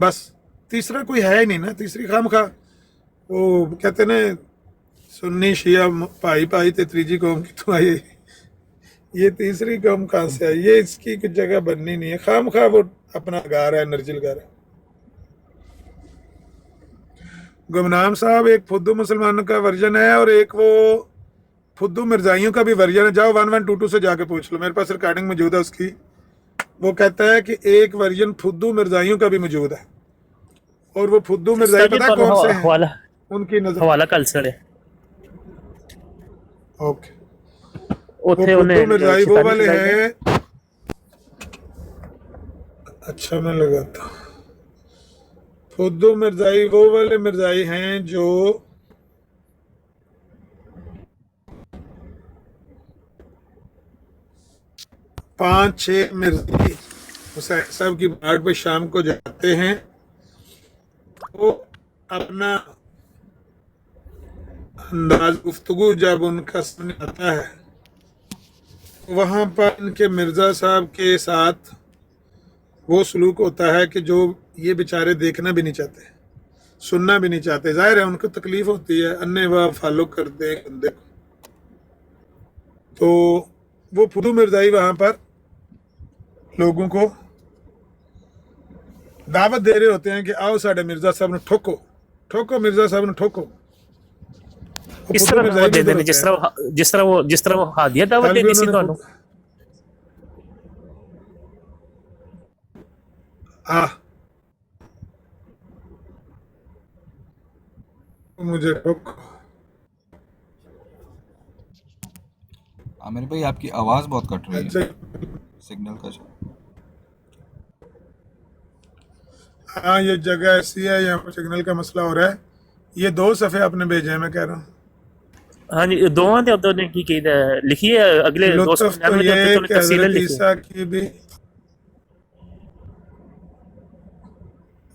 بس تیسرا کوئی ہے ہی نہیں نا، تیسری خواہ وہ کہتے ہیں نا سنی شیعہ پائی تھے تیسری قوم کی تو آئی، یہ تیسری قوم کہاں سے آئی؟ یہ اس کی کچھ جگہ بننی نہیں ہے، خواہ وہ اپنا گا رہا ہے، نرجل گا رہا ہے۔ گمنام صاحب ایک فدو مسلمانوں کا ورژن ہے اور ایک وہ فدو مرزائیوں کا بھی ورژن ہے، جاؤ 1122 سے جا کے پوچھ لو، میرے پاس ریکارڈنگ موجود ہے اس کی۔ وہ کہتا ہے کہ ایک ورژن فدو مرزائیوں کا بھی موجود ہے، اور وہ فدو مرزائی پتہ کون سے ہیں؟ ان کی نظر حوالہ کل سڑے اوکے، اوتھے وہ انہیں فدو مرزائی وہ شیطانی والے چلائی ہیں۔ اچھا میں لگاتا ہوں، فدو مرزائی وہ والے مرزائی ہیں جو پانچ چھ مرزائی حسین صاحب کی باڑ پہ شام کو جاتے ہیں، وہ اپنا انداز گفتگو جب ان کا سامنے آتا ہے، وہاں پر ان کے مرزا صاحب کے ساتھ وہ سلوک ہوتا ہے کہ جو یہ بیچارے دیکھنا بھی نہیں چاہتے، سننا بھی نہیں چاہتے۔ ظاہر ہے ان کو تکلیف ہوتی ہے، انے وہ فالو کرتے ہیں بندے کو، تو وہ فدو مرزائی وہاں پر لوگوں کو دعوت دے رہے ہوتے ہیں کہ آؤ ساڈے مرزا صاحب نے ٹھوکو مرزا صاحب نے ٹھوکو۔ کس طرح دعوت دے دینے، جس طرح وہ ہادیہ دعوت دے دی سی تانوں؟ مجھے ٹھوکو۔ عامر بھائی آپ کی آواز بہت کٹ رہی ہے، سگنل کا ہاں یہ جگہ ایسی ہے، یہاں پر سگنل کا مسئلہ ہو رہا ہے۔ یہ 2 صفحے آپ نے بھیجے ہیں، میں کہہ رہا ہوں ہاں جی، دوواں تے ادھر نے کی کہیدا ہے لکھی ہے، اگلے لطف تو 299 یہ تے ہے تو کہ تفصیل حضرت لکھی عیسیٰ کی بھی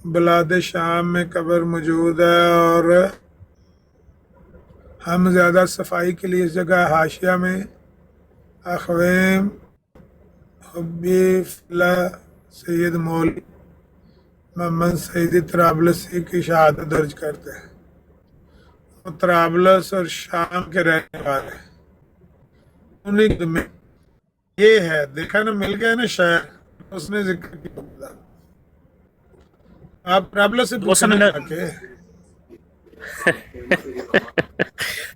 بلاد شام میں قبر موجود ہے، اور ہم زیادہ صفائی کے لیے اس جگہ حاشیہ میں اخویم حبی فلا سید مولوی محمد سعید طرابلسی کی شہادت درج کرتے ہیں۔ وہ طرابلس اور شام کے رہنے والے، انہیں میں یہ ہے، دیکھا نا، مل گیا نا شاعر، اس نے ذکر کیا. آپ ٹریولر سے پوچھنا جا کے.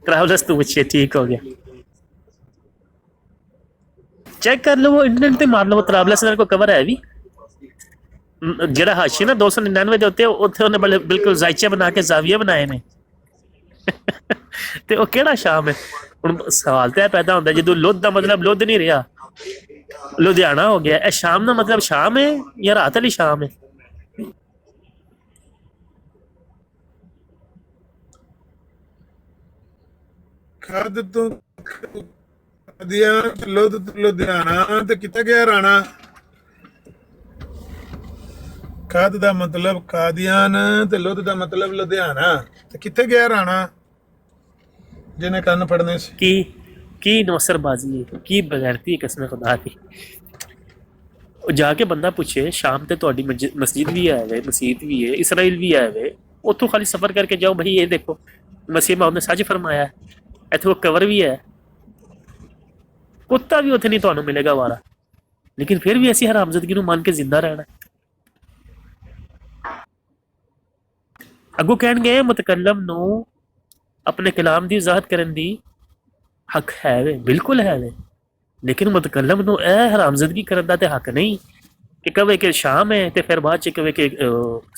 ٹریولرس تو پوچھیے، ٹھیک ہو گیا. چیک کر لو، وہ انٹرنیٹ تے مار لو، ٹریولرس میرے کو کور ہے بھی. جڑا حاشی نا 299 دے ہوتے اوتھے انہیں بالکل زائچے بنا کے زاویے بنائے نے. تے او کیڑا شام ہے؟ ہن سوال تے پیدا ہوندا جدوں لدھ دا مطلب لدھ نہیں رہا، لدھیانہ ہو گیا. اے شام دا مطلب شام ہے یا رات والی شام ہے؟ کھاد تو قادیان لدھ تو لدھیانہ تے کتے گیا رانا. کھاد دا مطلب قادیان تے لدھ دا مطلب لدھیانہ تے کتے گیا رانا جنہیں کن پڑھنے سے. کی نوسر بازی ہے، کی بغیرتی قسم خدا کی. جا کے بندہ پوچھے شام تے تہاڈی مسجد بھی ہے وے، مسجد بھی ہے، اسرائیل بھی ہے وے، اتوں خالی سفر کر کے جاؤ بھائی یہ دیکھو مسیح موعود نے سچ فرمایا ہے، ایتھے وہ کور بھی ہے. کتا بھی اتنے نہیں تمہیں ملے گا وارا، لیکن پھر بھی ایسی حرامزدگی نو مان کے زندہ رہنا. اگو کہن گے متکلم نو اپنے کلام دی وضاحت کرن دی حق ہے وے، بالکل ہے وے، لیکن متکلم نو اے حرامزدگی کرن دا تے حق نہیں کہ کہے کہ شام ہے تے پھر بعد چ کہے کہ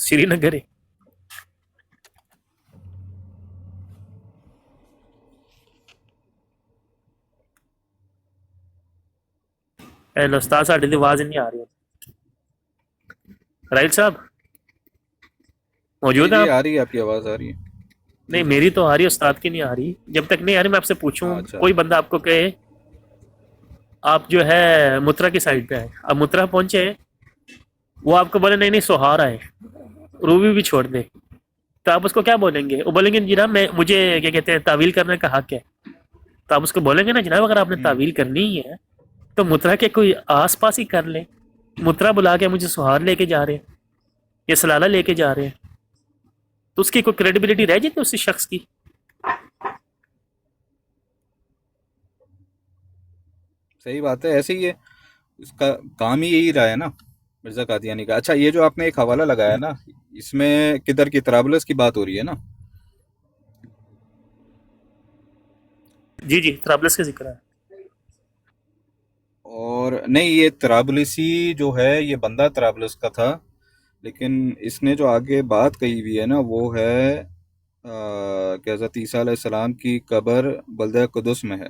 سری نگر ہے. استاد ساڈے دی آواز نہیں آ رہی. رائل صاحب موجود ہیں؟ آ رہی ہے، آپ کی آواز آ رہی ہے. نہیں میری تو آ رہی ہے، استاد کی نہیں آ رہی. جب تک نہیں آ رہی میں آپ سے پوچھوں، کوئی بندہ آپ کو کہے آپ جو ہے مترا کی سائڈ پہ ہے، اب مترا پہنچے وہ آپ کو بولے نہیں سہار آئے، روبی بھی چھوڑ دے، تو آپ اس کو کیا بولیں گے؟ وہ بولیں گے جناب مجھے کیا کہتے ہیں تعویل کرنے کا حق ہے. تو آپ اس کو بولیں گے نا جناب اگر آپ نے تعویل کرنی ہی ہے تو مترا کے کوئی آس پاس ہی کر لیں. مترا بلا کے مجھے سہار لے کے جا رہے ہیں یا سلالہ لے کے جا رہے ہیں، تو اس کی کوئی کریڈیبلٹی رہ جاتی ہے اس شخص کی؟ صحیح بات ہے، ایسے ہی ہے، اس کا کام ہی یہی رہا ہے نا مرزا قادیانی کا. اچھا یہ جو آپ نے ایک حوالہ لگایا نا، اس میں کدھر کی طرابلس کی بات ہو رہی ہے نا؟ جی طرابلس کا ذکر ہے. اور نہیں، یہ طرابلسی جو ہے یہ بندہ طرابلس کا تھا، لیکن اس نے جو آگے بات کہی ہوئی ہے نا وہ ہے کہ حضرت عیسیٰ علیہ السلام کی قبر بلدہ قدس میں ہے.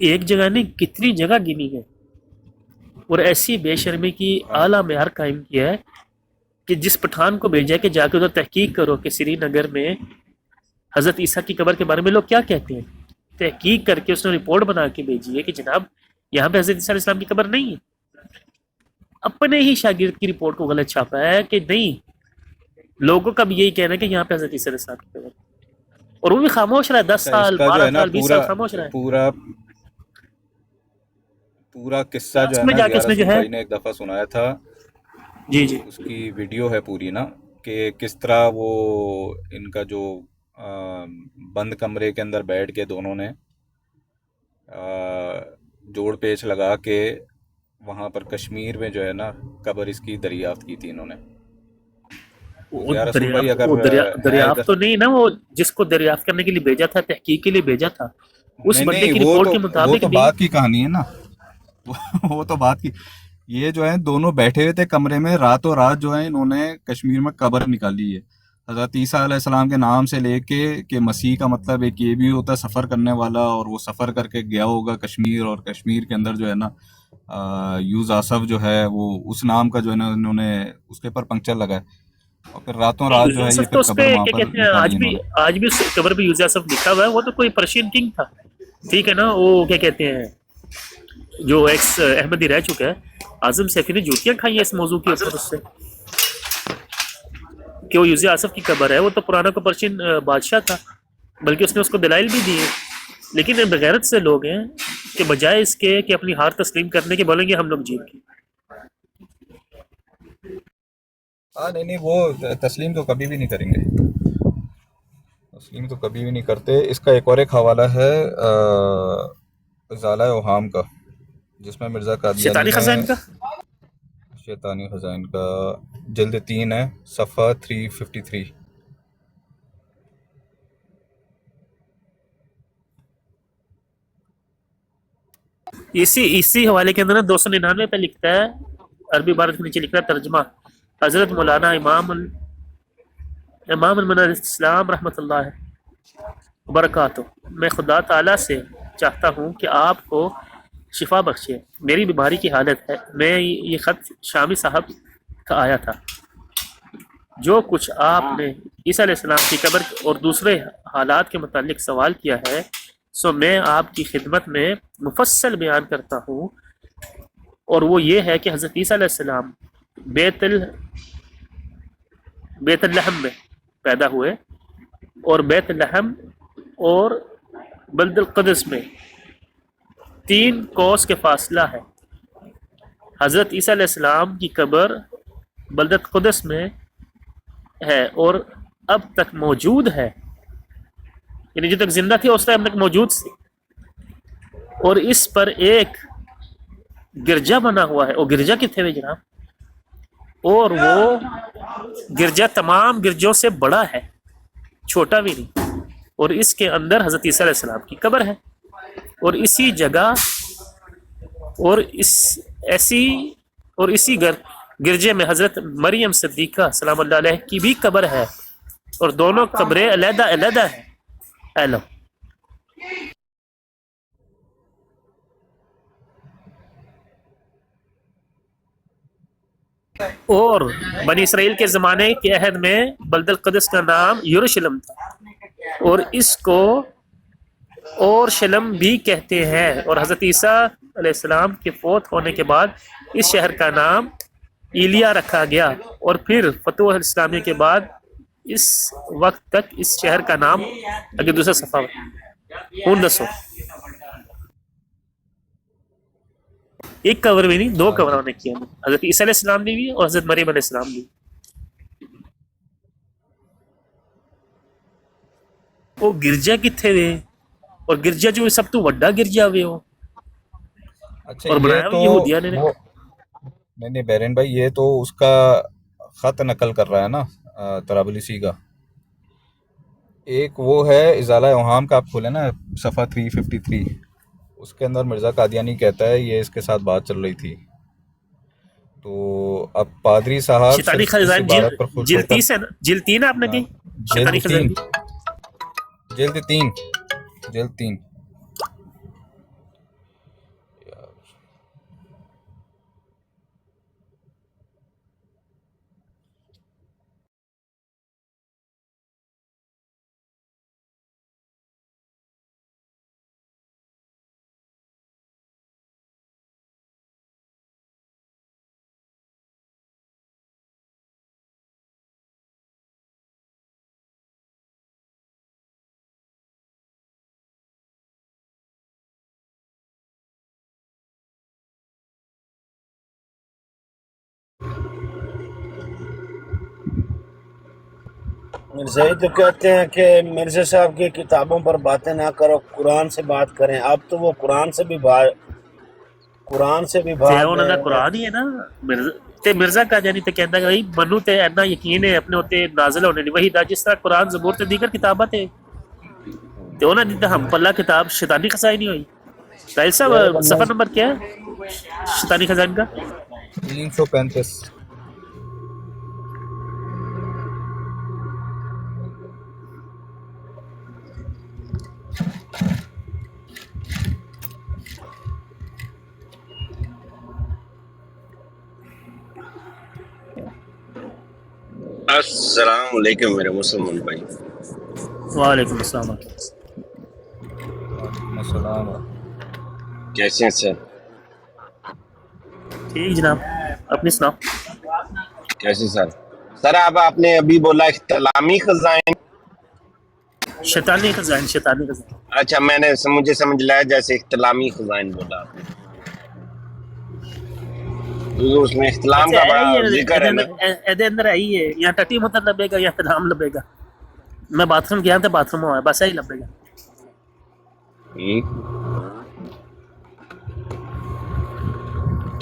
ایک جگہ نہیں کتنی جگہ گنی ہے، اور ایسی بے شرمی کی اعلیٰ معیار قائم کیا ہے کہ جس پٹھان کو بھیجا کہ جا کے ادھر تحقیق کرو کہ سری نگر میں حضرت عیسیٰ کی قبر کے بارے میں لوگ کیا کہتے ہیں، تحقیق کر کے اس نے رپورٹ بنا کے بھیجی ہے کہ جناب یہاں پہ حضرت عیسیٰ علیہ السلام کی قبر نہیں ہے. اپنے ہی شاگرد کی رپورٹ کو غلط چھاپا ہے کہ نہیں، لوگوں کا بھی یہی کہنا ہے کہ یہاں پہ حضرت عیسیٰ علیہ السلام کی قبر، اور وہ بھی خاموش رہا ہے 10 سال اس کا جو 12 ہے نا سال 20 سال خاموش رہا ہے. پورا قصہ جو اس ہے میں نا جا کے ضیاء اس نے جو رسول ہے بھائی نے ایک دفعہ سنایا تھا. جی اس کی ویڈیو ہے پوری نا، کہ کس طرح وہ ان کا جو بند کمرے کے اندر بیٹھ کے دونوں نے جوڑ پیچ لگا کے وہاں پر کشمیر میں جو ہے نا قبر اس کی دریافت کی تھی انہوں نے. ضیاء رسول بھائی اگر دریافت تو نہیں نا، وہ جس کو دریافت کرنے کے لیے بھیجا تھا، تحقیق کے لیے بھیجا تھا، اس بندے کی رپورٹ کے وہ مطابق تو بھی بات کی کہانی ہے نا. وہ تو بات کی، یہ جو ہے دونوں بیٹھے ہوئے تھے کمرے میں، راتوں رات جو ہے انہوں نے کشمیر میں قبر نکالی ہے حضرت عیسیٰ علیہ السلام کے نام سے لے کے، کہ مسیح کا مطلب ایک یہ بھی ہوتا ہے سفر کرنے والا، اور وہ سفر کر کے گیا ہوگا کشمیر، اور کشمیر کے اندر جو ہے نا یوز آصف جو ہے وہ اس نام کا جو ہے نا انہوں نے اس کے اوپر پنکچر لگائے، اور پھر راتوں رات جو ہے یہ تو پھر اس قبر پہ وہاں کیا پر کہتے ہیں نکالی انہوں نے. آج بھی اس قبر پہ یوسف لکھا ہوا ہے. وہ تو کوئی پرشین کنگ تھا، ٹھیک ہے نا، وہ کیا کہتے ہیں جو ایکس احمدی رہ چکا ہے، اعظم سیفی نے جوتیاں کھائی ہیں اس موضوع کے اوپر اس سے کہ وہ یوزی آصف کی قبر ہے. وہ تو پرانا کو پرشین بادشاہ تھا، بلکہ اس نے اس کو دلائل بھی دیے. لیکن بغیرت سے لوگ ہیں کہ بجائے اس کے کہ اپنی ہار تسلیم کرنے کے بولیں گے ہم لوگ جیت گئے. ہاں نہیں وہ تسلیم تو کبھی بھی نہیں کریں گے، تسلیم تو کبھی بھی نہیں کرتے. اس کا ایک اور ایک حوالہ ہے ازالہ اوہام کا، جس میں مرزا قادیانی شیطانی خزائن کا شیطانی خزائن کا جلد 3 ہے، صفحہ 353۔ اسی حوالے کے اندر 299 پہ لکھتا ہے، عربی عبارت کے نیچے لکھ رہا ہے ترجمہ حضرت مولانا امام المنار اسلام رحمۃ اللہ وبرکاتہ، میں خدا تعالیٰ سے چاہتا ہوں کہ آپ کو شفا بخشے، میری بیماری کی حالت ہے۔ میں یہ خط شامی صاحب کا آیا تھا۔ جو کچھ آپ نے عیسیٰ علیہ السلام کی قبر اور دوسرے حالات کے متعلق سوال کیا ہے سو میں آپ کی خدمت میں مفصل بیان کرتا ہوں، اور وہ یہ ہے کہ حضرت عیسیٰ علیہ السلام بیت اللحم میں پیدا ہوئے، اور بیت اللحم اور بلد القدس میں 3 کوس کے فاصلہ ہے۔ حضرت عیسیٰ علیہ السلام کی قبر بلدت قدس میں ہے اور اب تک موجود ہے، یعنی جو تک زندہ تھی اس ٹائم تک موجود تھی، اور اس پر ایک گرجا بنا ہوا ہے۔ اور گرجا کتنے ہوئے جناب؟ اور وہ گرجا تمام گرجوں سے بڑا ہے، چھوٹا بھی نہیں، اور اس کے اندر حضرت عیسیٰ علیہ السلام کی قبر ہے، اور اسی جگہ اور اسی گرجے میں حضرت مریم صدیقہ سلام اللہ علیہ کی بھی قبر ہے، اور دونوں قبریں علیحدہ علیحدہ ہیں۔ ایلو اور بنی اسرائیل کے زمانے کے عہد میں بلد القدس کا نام یروشلم تھا، اور اس کو اور شلم بھی کہتے ہیں، اور حضرت عیسیٰ علیہ السلام کے فوت ہونے کے بعد اس شہر کا نام ایلیا رکھا گیا، اور پھر فتوح اسلامیہ کے بعد اس وقت تک اس شہر کا نام اگر دوسرا صفحہ ہوں دسو ایک کور بھی نہیں 2 کور نے کیا، حضرت عیسیٰ علیہ السلام نے بھی اور حضرت مریم علیہ السلام نے بھی۔ وہ گرجا کتنے وے، اور گرجا جو سب تو وڈا گرجا وے ہو، اچھا اور یہ بنایا تو یہودیاں نے۔ نہیں بحرین بھائی، یہ تو اس کا خط نقل کر رہا ہے نا طرابلسی کا۔ ایک وہ ہے ازالہ اوہام کا، آپ کھولیں نا صفحہ 353، اس کے اندر مرزا قادیانی کہتا ہے یہ اس کے ساتھ بات چل رہی تھی، تو اب پادری صاحب شیطانی صرف اس خزائن عبارت پر خوش جلد ہو کر 30 ہے نا، جلد 3 آپ نے کی شیطانی خزائن کی؟ جلد 3 مرزا تو کہتے ہیں کہ مرزا صاحب کی کتابوں پر باتیں نہ کرو، قرآن سے بات کریں۔ اب تو وہ قرآن سے بھی بھاگ انہوں دا قرآن ہی ہے نا تے مرزا قادیانی تے کہندا کہ بھائی منو تے اتنا یقین ہے اپنے ہوتے نازل ہونے نہیں، وہی دا جس طرح قرآن زبور تے دیگر کتاباں تے انہوں نے ہم پلہ کتاب شیطانی خزائن ہی ہوئی۔ راہل صاحب صفحہ نمبر کیا ہے شیطانی خزائن کا؟ 335۔ السلام علیکم میرے مسلمان بھائی۔ وعلیکم السلام۔ وعلیکم السلام۔ کیسے ہیں سر؟ ٹھیک جناب، اپنی سناؤ۔ کیسے سر؟ سر آپ نے ابھی بولا اختلامی خزائن، شیطانی خزائن، شیطانی خزائن۔ اچھا میں نے مجھے سمجھ لایا جیسے اختلامی خزائن بولا آپ نے، تو اس میں اختلام کا بڑا ذکر ہے نا۔ ایدے اندر آئی ہے، یا ٹٹی متر لبے گا یا احترام لبے گا۔ میں باتھ روم گیا تو باتھ روم ہوا بس یہی لبے گا۔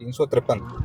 353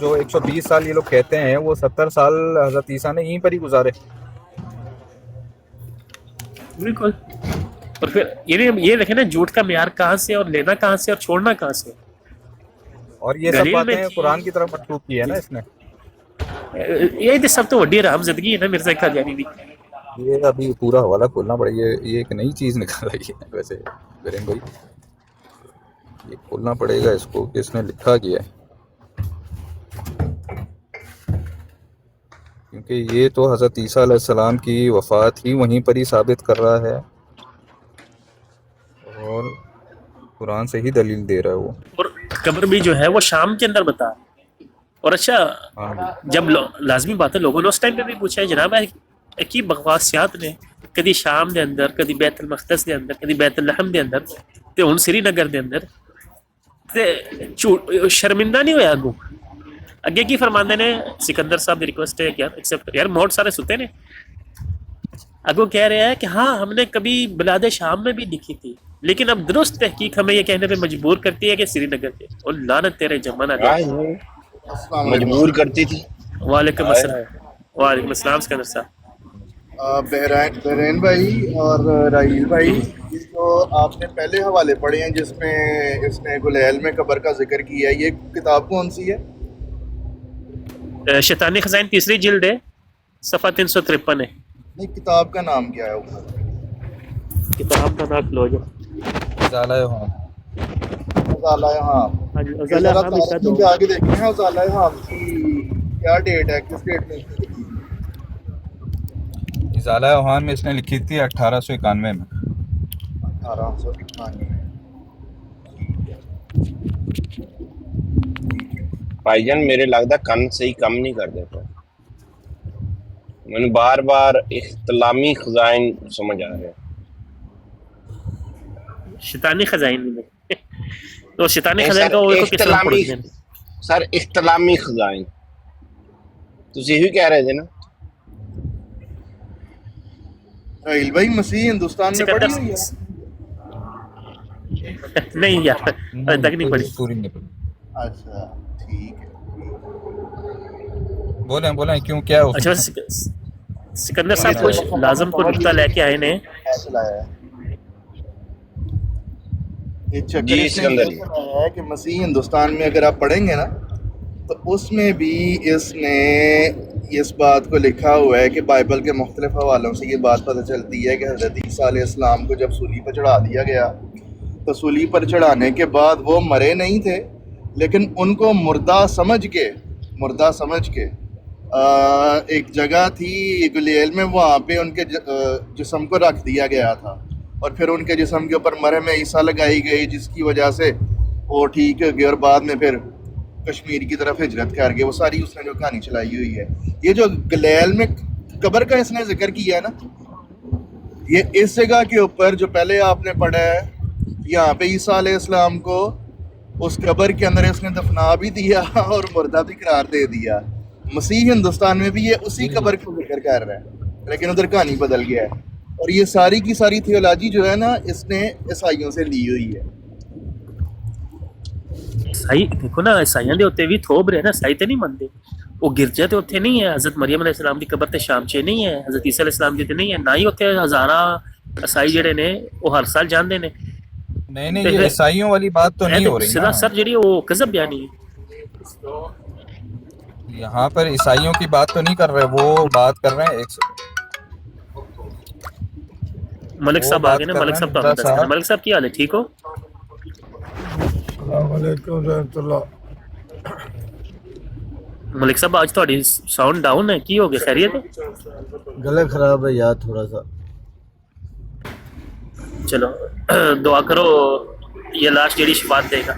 جو 120 سال یہ لوگ کہتے ہیں وہ 70 سال حضرت عیسیٰ نے یہیں پر ہی گزارے. بالکل. اور پھر یہ دیکھیں نا جھوٹ کا معیار کہاں سے اور لینا کہاں سے اور چھوڑنا کہاں سے. اور یہ سب دلیل میں باتیں قرآن کی طرف مطلوب کی ہے نا اس نے. یہ تو سب تو وڈی رحم زدگی ہے نا مرزا قادیانی دی. یہ ابھی پورا حوالہ کھولنا پڑے گا. یہ ایک نئی چیز نکال رہی ہے ویسے بریم بھائی. یہ کھولنا پڑے گا اس کو کہ اس نے لکھا کیا ہے، کیونکہ یہ تو حضرت عیسیٰ علیہ السلام کی وفات ہی وہیں پر ہی ثابت کر رہا ہے اور قرآن سے ہی دلیل دے رہا ہے وہ. اور قبر بھی جو ہے وہ شام کے اندر بتا. اور اچھا ہاں جی. جب لازمی بات ہے لوگوں نے اس ٹائم پہ بھی پوچھا ہے جناب کی بکواسیات نے کدی شام دے اندر کدی بیت المقدس دے اندر کدی بیت الحم دے اندر تے ہن سری نگر دے اندر تے شرمندہ نہیں ہویا اگوں. اگے کی فرماندے نے سکندر صاحب دی ریکویسٹ ہے کہ ایکسپٹ یار موڈ سارے ستے نے. اگوں کہہ رہے ہیں کہ ہاں ہم نے کبھی بلاد شام میں بھی لکھی تھی لیکن اب درست تحقیق ہمیں یہ کہنے پہ مجبور کرتی ہے کہ سری نگر کے. اور لعنت تیرے جمانہ دے مجبور کرتی تھی. وعلیکم السلام. وعلیکم السلام سکندر صاحب. بحرین بھائی اور راہیل بھائی، یہ جو آپ نے پہلے حوالے پڑھے ہیں جس میں اس نے گلیل میں قبر کا ذکر کیا ہے، یہ کتاب کون سی ہے؟ شیطانی خزائن تیسری جلد ہے، صفحہ 353 ہے. نہیں، کتاب کا نام کیا ہے اوپر؟ کتاب کا نام لو جو ازالہ ہاں ازالہ ہام. ذرا تاریخ کے آگے دیکھیں ہیں ازالہ ہام کی کیا ڈیٹ ہے، کس ڈیٹ میں اس نے لکھی؟ ازالہ اوہان میں اس نے لکھی تھی 1891 میں. 1891. بھائی جان میرے لگتا کن صحیح کم نہیں کر دیتا. میں بار بار اختلامی خزائن سمجھ آ رہے ہیں. شیطانی خزائن میں تو شیطانی خزائن کا وہ کس طرح پڑھ دیں سر اختلامی خزائن تسی یہی کہہ رہے تھے نا. راہیل بھائی مسیح ہندوستان میں پڑھی ہوئی ہے؟ نہیں یار ابھی تک نہیں پڑھی. پوری نہیں پڑھی. اچھا ٹھیک ہے. بولیں کیوں کیا ہو. اچھا سکندر صاحب کچھ لازم کو نقطہ لے کے آئے نے. یہ چکر جی اس سکندر میں ہے کہ مسیح ہندوستان میں اگر آپ پڑھیں گے نا تو اس میں بھی اس نے اس بات کو لکھا ہوا ہے کہ بائبل کے مختلف حوالوں سے یہ بات پتہ چلتی ہے کہ حضرت عیسیٰ علیہ السلام کو جب صلیب پر چڑھا دیا گیا تو صلیب پر چڑھانے کے بعد وہ مرے نہیں تھے، لیکن ان کو مردہ سمجھ کے ایک جگہ تھی گلیل میں، وہاں پہ ان کے جسم کو رکھ دیا گیا تھا اور پھر ان کے جسم کے اوپر مرہم عیسیٰ لگائی گئی جس کی وجہ سے وہ ٹھیک ہو گئے اور بعد میں پھر کشمیر کی طرف ہجرت کر گئے. وہ ساری اس نے جو کہانی چلائی ہوئی ہے. یہ جو گلیل میں قبر کا اس نے ذکر کیا ہے نا، یہ اس جگہ کے اوپر جو پہلے آپ نے پڑھا ہے یہاں پہ عیسیٰ علیہ السلام کو اس قبر کے اندر اس نے دفنا بھی دیا اور مردہ بھی قرار دے دیا. مسیح ہندوستان میں بھی یہ اسی قبر کو ذکر کر رہا ہے لیکن ادھر کہانی بدل گیا ہے. اور یہ ساری کی ساری تھیولوجی جو ہے نا اس نے عیسائیوں سے لی ہوئی ہے. عیسائی دیکھو نا عیسائیاں دے ہوتے بھی تھوب رہے نا. عیسائی تے نہیں منتے وہ گرجا تے اتنے نہیں ہے. حضرت مریم علیہ السلام دی قبر تے شام چ نہیں ہے. حضرت عیسیٰ علیہ السلام دی تے نہیں ہے. نہ ہی اتنے ہزاراں عیسائی جڑے نے وہ ہر سال جاندے نے. نہیں یہ عیسائیوں والی بات تو نہیں ہو رہی نا. سر جڑی وہ کذب بیانی ہے. یہاں پر عیسائیوں کی بات تو نہیں کر رہے، وہ بات کر رہے ہیں ملک صاحب آگے نا. ملک صاحب تو دس. ملک صاحب کی حال ہے؟ ٹھیک ہو؟ السلام علیکم رحمۃ اللہ. ملک صاحب آج تھوڑی ساؤنڈ ڈاؤن ہے، کی ہو گیا؟ خیریت ہے؟ گلا خراب ہے یار تھوڑا سا. چلو دعا کرو یہ لاسٹ جیڑی شفاعت دے گا.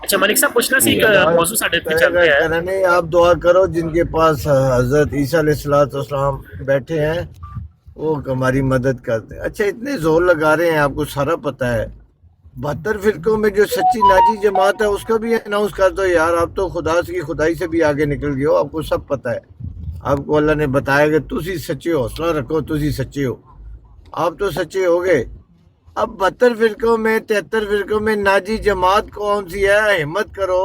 اچھا ملک صاحب پوچھنا سی موضوع ساڈے تے چل رہا ہے. نہیں آپ دعا کرو جن کے پاس حضرت عیسیٰ علیہ السلام بیٹھے ہیں وہ ہماری مدد کرتے ہیں. اچھا اتنے زور لگا رہے ہیں، آپ کو سارا پتہ ہے 72 فرقوں میں جو سچی ناجی جماعت ہے اس کا بھی اناؤنس کر دو یار. آپ تو خدا کی خدائی سے بھی آگے نکل گئے ہو، آپ کو سب پتہ ہے. آپ کو اللہ نے بتایا کہ تسی سچے ہو، حوصلہ رکھو، تسی سچے ہو. آپ تو سچے ہو گئے. اب 72 فرقوں میں 73 فرقوں میں ناجی جماعت کون سی ہے؟ ہمت کرو.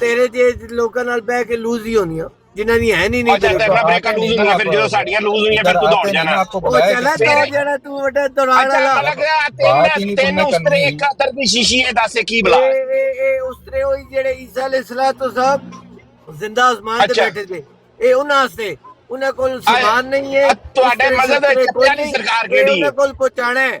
ਤੇਰੇ ਜੇ ਲੋਕਾਂ ਨਾਲ ਬਹਿ ਕੇ ਲੂਜ਼ ਹੀ ਹੋਣੀਆਂ, ਜਿਨ੍ਹਾਂ ਦੀ ਹੈ ਨਹੀਂ ਅੱਛਾ ਤੇਰੀਆਂ ਬ੍ਰੇਕਾਂ ਲੂਜ਼ ਹੋਈਆਂ, ਫਿਰ ਜਦੋਂ ਸਾਡੀਆਂ ਲੂਜ਼ ਹੋਈਆਂ ਫਿਰ ਤੂੰ ਦੌੜ ਜਾਣਾ। ਉਹ ਚੱਲਾ ਦੌੜ ਜਾਣਾ, ਤੂੰ ਵੱਡਾ ਦੌੜਾਣ ਅੱਛਾ ਵਾਲਾ। ਮਲਕ ਤੈਨੂੰ ਉਸ ਤਰ੍ਹਾਂ ਇੱਕ ਅਤਰ ਦੀ ਸ਼ੀਸ਼ੀ ਹੈ, ਦੱਸ ਕੀ ਬਲਾ ਇਹ ਉਸ ਤਰ੍ਹਾਂ ਹੋਈ ਜਿਹੜੇ ਈਸਾ ਅਲੈਹਿਸਸਲਾਮ ਜ਼ਿੰਦਾ ਅਸਮਾਨ ਤੇ ਬੈਠੇ ਸੀ, ਇਹ ਉਹਨਾਂ ਵਾਸਤੇ, ਉਹਨਾਂ ਕੋਲ ਸਮਾਨ ਨਹੀਂ ਹੈ। ਤੁਹਾਡੇ ਮਜ਼ਹਬ ਵਿੱਚ ਚੱਲੀ ਸਰਕਾਰ ਕਿਹੜੀ ਉਹਨਾਂ ਕੋਲ ਪਹੁੰਚਾਣਾ ਹੈ,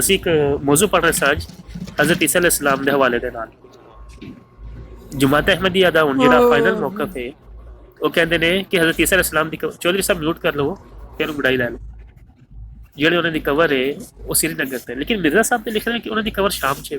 ਅਸੀਂ ਇੱਕ ਮੌਜੂ ਪੜ੍ਹ ਰਹੇ ਸਾਂ ਅੱਜ ਹਜ਼ਰਤ ਈਸਾ ਅਲੈਹਿ ਸਲਾਮ ਦੇ ਹਵਾਲੇ ਦੇ ਨਾਲ। ਜਮਾਤ ਅਹਿਮਦੀਆ ਦਾ ਹੁਣ ਜਿਹੜਾ ਫਾਈਨਲ ਮੌਕਫ ਹੈ, ਉਹ ਕਹਿੰਦੇ ਨੇ ਕਿ ਹਜ਼ਰਤ ਈਸਾ ਅਲੈਹਿ ਸਲਾਮ ਦੀ, ਚੌਧਰੀ ਸਾਹਿਬ ਨੋਟ ਕਰ ਲਵੋ, ਫਿਰ ਗੁੜਾਈ ਲੈ ਲਓ, ਜਿਹੜੇ ਉਹਨਾਂ ਦੀ ਕਵਰ ਹੈ ਉਹ ਸ੍ਰੀਨਗਰ ਤੇ, ਲੇਕਿਨ ਮਿਰਜ਼ਾ ਸਾਹਿਬ ਤੇ ਲਿਖ ਰਹੇ ਕਿ ਉਹਨਾਂ ਦੀ ਕਵਰ ਸ਼ਾਮ 'ਚ ਹੈ।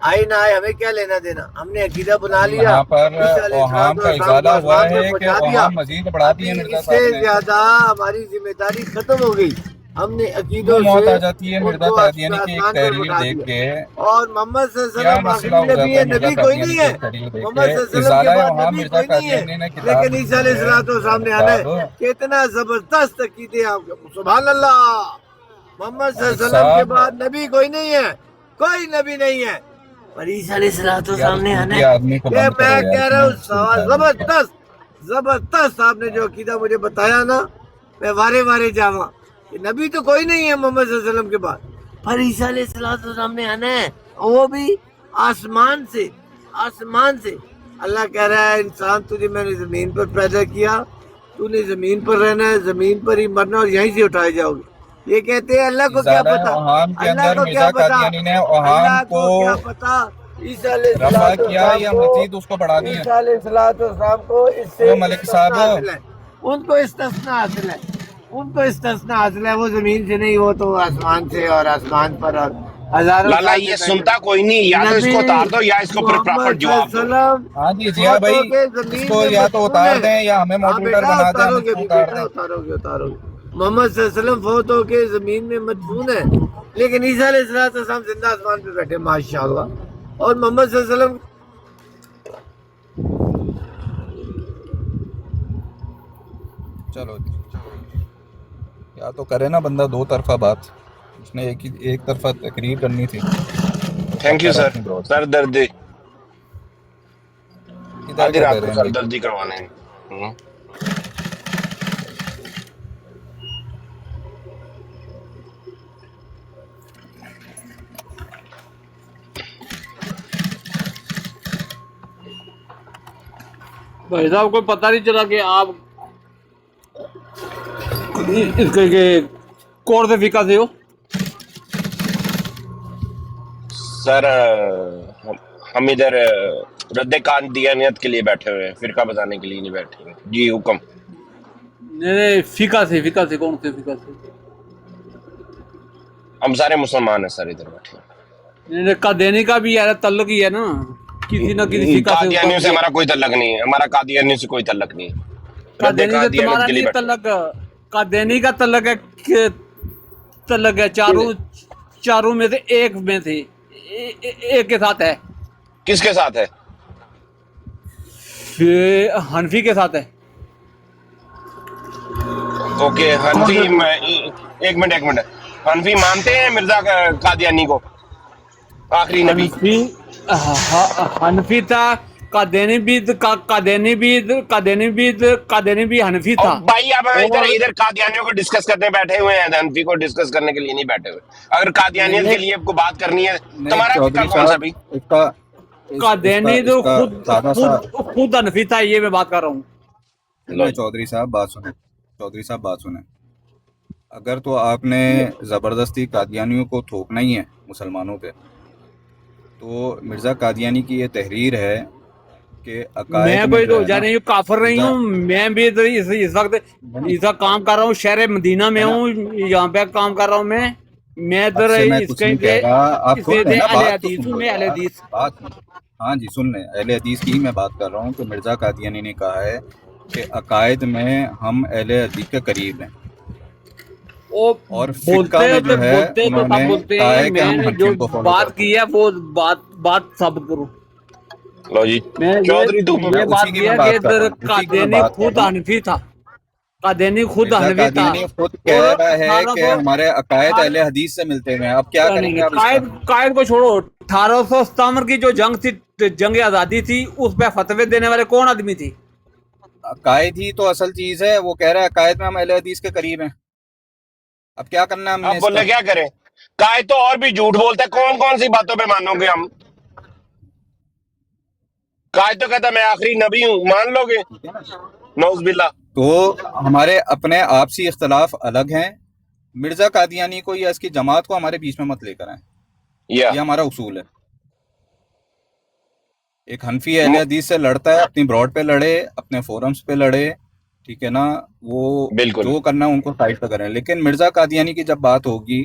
آئے نہ آئے ہمیں کیا لینا دینا, ہم نے عقیدہ بنا لیا. یہاں پر عیسیٰ علیہ اوہام کا السلام ازالہ کو ہوا آسمان ہے پہ کہ پہنچا دیا. اوہام مزید بڑھا دیے ابھی مرزا اس سے صاحب نے. زیادہ ہماری ذمہ داری ختم ہو گئی. ہم نے عقیدوں کیوں موت سے آ جاتی ہے ان مرزا کو قادیانی کی ایک آسمان پہ تحریر اٹھا دیکھ دیا. کے؟ اور محمد صلی اللہ کیا علیہ مسئلہ وسلم ہو آخری جاتا نبی ہے ہے, مرزا نبی کوئی قادیانی نہیں کی ہے. ایک تحریر دیکھ محمد کے؟ صلی اللہ علیہ وسلم کے ازالہ بعد اوہام نبی مرزا کوئی نہیں ہے. قادیانی نے کتاب لیکن عیسیٰ علیہ لکھی ہے. السلام نے آنا ہے کہ اتنا زبردست عقیدے آپ کے. سبحان اللہ. محمد صلی اللہ علیہ وسلم کے بعد نبی کوئی نہیں ہے, کوئی نبی نہیں ہے. پر عیسیٰ علیہ السلام نے آنا یہ آدمی کو ہے. بند کرو میں یار, کہہ رہا ہوں اتنا زبردست زبردست آپ نے جو عقیدہ مجھے بتایا نا, میں وارے وارے جاواں کہ نبی تو کوئی نہیں ہے محمد صلی اللہ علیہ وسلم کے بعد, پر عیسیٰ علیہ السلام نے آنا ہے, وہ بھی آسمان سے. آسمان سے اللہ کہہ رہا ہے انسان تجھے میں نے زمین پر پیدا کیا, تو نے زمین پر رہنا ہے, زمین پر ہی مرنا اور یہیں سے اٹھائے جاؤ گے. یہ کہتے ہیں اللہ کو کیا ازالہ پتا, اوہام کے اللہ اندر کو کیا مرزا پتا, قادیانی نے اوہام اللہ کو کو کیا پتا. عیسیٰ علیہ رفع کیا السلام یا کو, مزید اس کو بڑھا دیا؟ عیسیٰ علیہ السلام کو اس سے وہ ملک صاحب حاصل ہے, ان کو استثناء حاصل ہے, ان کو استثناء حاصل ہے. وہ زمین سے نہیں, وہ تو آسمان سے, اور آسمان پر اور ہزاروں لالا سال یہ سے سنتا کوئی نہیں, یا تو اس کو اتار دو یا اس کو پھر پراپر جواب دو. ہاں جی ضیاء بھائی, اس کو یا تو اتار دیں یا ہمیں ماڈریٹر بنا دیں, ہم اس کو اتار دیں. اتارو گے. محمد صلی اللہ علیہ وسلم فوت ہو کے زمین میں مدفون ہے, لیکن عیسیٰ علیہ السلام زندہ آسمان پہ بیٹھے ماشاءاللہ. اور محمد صلی اللہ علیہ وسلم چلو یا تو کرے نا بندہ دو طرفہ بات, اس نے ایک طرفہ تقریر کرنی تھی. Thank you sir. سر دردی ادھر آدھی کیا رات کر کو رہے سر ہیں؟ دردی کروانے ہیں. بھائی صاحب کو پتہ نہیں چلا کہ آپ اس کے کون سے فقہ سے ہو؟ سر ہم ادھر رد قادیانیت کے لیے بیٹھے ہوئے ہیں, فرقہ بتانے کے لیے نہیں بیٹھے ہوئے. جی حکم. نہیں فقہ سے کون سے فقہ سے؟ ہم سارے مسلمان ہیں سر ادھر بیٹھے ہیں. قادیانی کا بھی یار تعلق ہی ہے نا کسی نہ کسی فقہ سے. قادیانیوں سے ہمارا کوئی تعلق نہیں ہے, ہمارا قادیانیوں سے کوئی تعلق نہیں ہے. رد قادیانی سے قادیانیت تمہارا کے لیے نہیں بیٹھے ہیں. تعلق, قادیانی کا تعلق ہے کہ تعلق ہے چاروں میں سے ایک میں تھے, ایک کے ساتھ ہے. کس کے ساتھ ہے؟ حنفی کے ساتھ ہے. اوکے حنفی, ایک منٹ, حنفی مانتے ہیں مرزا قادیانی کو آخری نبی؟ حنفی تھا, قادیانی بھی حنفی تھا. بھائی اب ادھر قادیانیوں کو ڈسکس کرنے بیٹھے ہوئے ہیں, حنفی کو ڈسکس کرنے کے لیے نہیں بیٹھے ہوئے. اگر قادیانیت کے لیے آپ کو بات کرنی ہے, تمہارا فقہ کون سا بھی؟ قادیانی تو خود حنفی تھا, یہ میں بات کر رہا ہوں. چودھری صاحب بات سنیں. اگر تو آپ نے زبردستی قادیانیوں کو تھوپنا ہی ہے مسلمانوں پہ, تو مرزا قادیانی کی یہ تحریر ہے کہ عقائد میں کوئی تو نہیں ہوں, کافر نہیں ہوں. میں بھی اس وقت کام کر رہا ہوں, شہر مدینہ میں ہوں, یہاں پہ کام کر رہا ہوں. میں ادھر ہاں جی سن لیں, اہل حدیث کی ہی میں بات کر رہا ہوں کہ مرزا قادیانی نے کہا ہے کہ عقائد میں ہم اہل حدیث کے قریب ہیں, اور فقہ میں جو ہے انہوں نے کہا ہے کہ ہم حنفیوں کو فالو بات کرتے ہیں. کی ہے وہ بات ثابت کروں. لو جی چودھری تو یہ بات کیا کہ ادھر قادیانی خود حنفی تھا. قادیانی خود حنفی تھا. قادیانی خود کہہ رہا ہے کہ ہمارے عقائد اہل حدیث سے ملتے ہیں. اب کیا کریں گے؟ قائد کو چھوڑو, 1857 کی جو جنگ تھی, جنگ آزادی تھی, اس پہ فتوے دینے والے کون آدمی تھی؟ عقائد ہی تو اصل چیز ہے. وہ کہہ رہا ہے عقائد میں ہم اہل حدیث کے قریب ہیں. اب کیا کرنا ہے ہم نے؟ اب بولے کیا کریں, قائد تو اور بھی جھوٹ بولتا ہے. کون سی باتوں پہ مانو گے ہم؟ قائد تو کہتا ہے میں آخری نبی ہوں, مان لو گے؟ نعوذ باللہ. تو ہمارے اپنے آپسی اختلاف الگ ہیں. مرزا قادیانی کو یا اس کی جماعت کو ہمارے بیچ میں مت لے کر آئیں, یہ ہمارا اصول ہے. ایک حنفی اہل حدیث سے لڑتا ہے, اپنی براڈ پہ لڑے, اپنے فورمز پہ لڑے, ٹھیک ہے نا, وہ جو کرنا ہے ان کو سائڈ پہ کریں. لیکن مرزا قادیانی کی جب بات ہوگی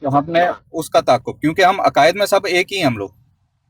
تو ہم نے اس کا تعاقب، کیونکہ ہم عقائد میں سب ایک ہی ہیں ہم لوگ.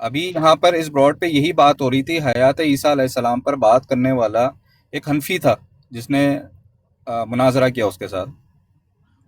ابھی یہاں پر اس براڈ پہ یہی بات ہو رہی تھی، حیات عیسیٰ علیہ السلام پر بات کرنے والا ایک حنفی تھا جس نے مناظرہ کیا اس کے ساتھ.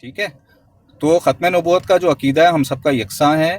ٹھیک ہے، تو ختم نبوت کا جو عقیدہ ہے ہم سب کا یکساں ہے.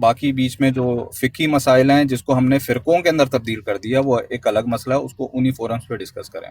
باقی بیچ میں جو فقہی مسائل ہیں جس کو ہم نے فرقوں کے اندر تبدیل کر دیا وہ ایک الگ مسئلہ ہے، اس کو انہی فورمز پہ ڈسکس کریں.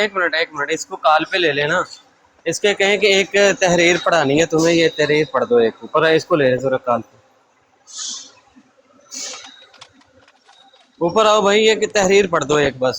ایک منٹ اس کو کال پہ لے لینا. اس کے کہیں کہ ایک تحریر پڑھانی ہے تمہیں، یہ تحریر پڑھ دو ایک اوپر، اس کو لے لیں ذرا کال پہ. اوپر آؤ بھائی، یہ کہ تحریر پڑھ دو ایک بس.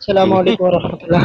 السلام علیکم ورحمۃ اللہ.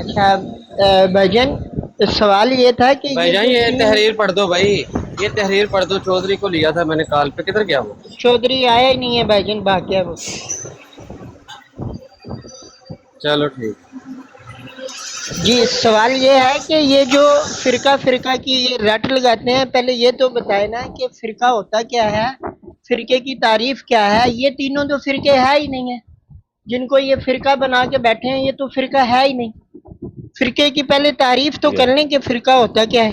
اچھا بھائی جان، سوال یہ تھا کہ بھائی یہ جان جو یہ تین تحریر پڑھ دو بھائی، یہ تحریر پڑھ دو. چودھری کو لیا تھا میں نے کال پہ، کدھر گیا وہ؟ چودھری آیا ہی نہیں ہے بھائی جان، باقی ہے وہ. چلو ٹھیک. جی سوال یہ ہے کہ یہ جو فرقہ کی یہ رٹ لگاتے ہیں، پہلے یہ تو بتائے نا کہ فرقہ ہوتا کیا ہے، فرقے کی تعریف کیا ہے. یہ تینوں تو فرقے ہے ہی نہیں ہیں، جن کو یہ فرقہ بنا کے بیٹھے ہیں یہ تو فرقہ ہے ہی نہیں. فرقے کی پہلے تعریف تو کر لیں کہ فرقہ ہوتا کیا ہے.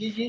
جی جی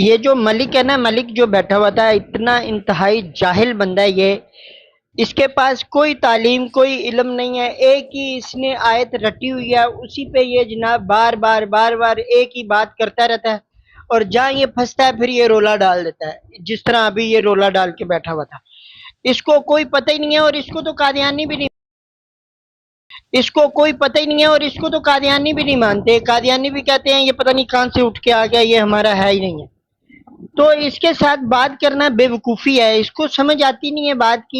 یہ جو ملک ہے نا، ملک جو بیٹھا ہوا تھا، اتنا انتہائی جاہل بندہ ہے یہ. اس کے پاس کوئی تعلیم کوئی علم نہیں ہے، ایک ہی اس نے آیت رٹی ہوئی ہے، اسی پہ یہ جناب بار بار ایک ہی بات کرتا رہتا ہے، اور جہاں یہ پھنستا ہے پھر یہ رولا ڈال دیتا ہے، جس طرح ابھی یہ رولا ڈال کے بیٹھا ہوا تھا. اس کو کوئی پتہ ہی نہیں ہے، اور اس کو تو قادیانی بھی نہیں، اس کو کوئی پتہ ہی نہیں ہے، اور اس کو تو قادیانی بھی نہیں مانتے. قادیانی بھی کہتے ہیں یہ پتہ نہیں کہاں سے اٹھ کے آ گیا، یہ ہمارا ہے ہی نہیں ہے. تو اس کے ساتھ بات کرنا بے وقوفی ہے، اس کو سمجھ آتی نہیں ہے بات کی.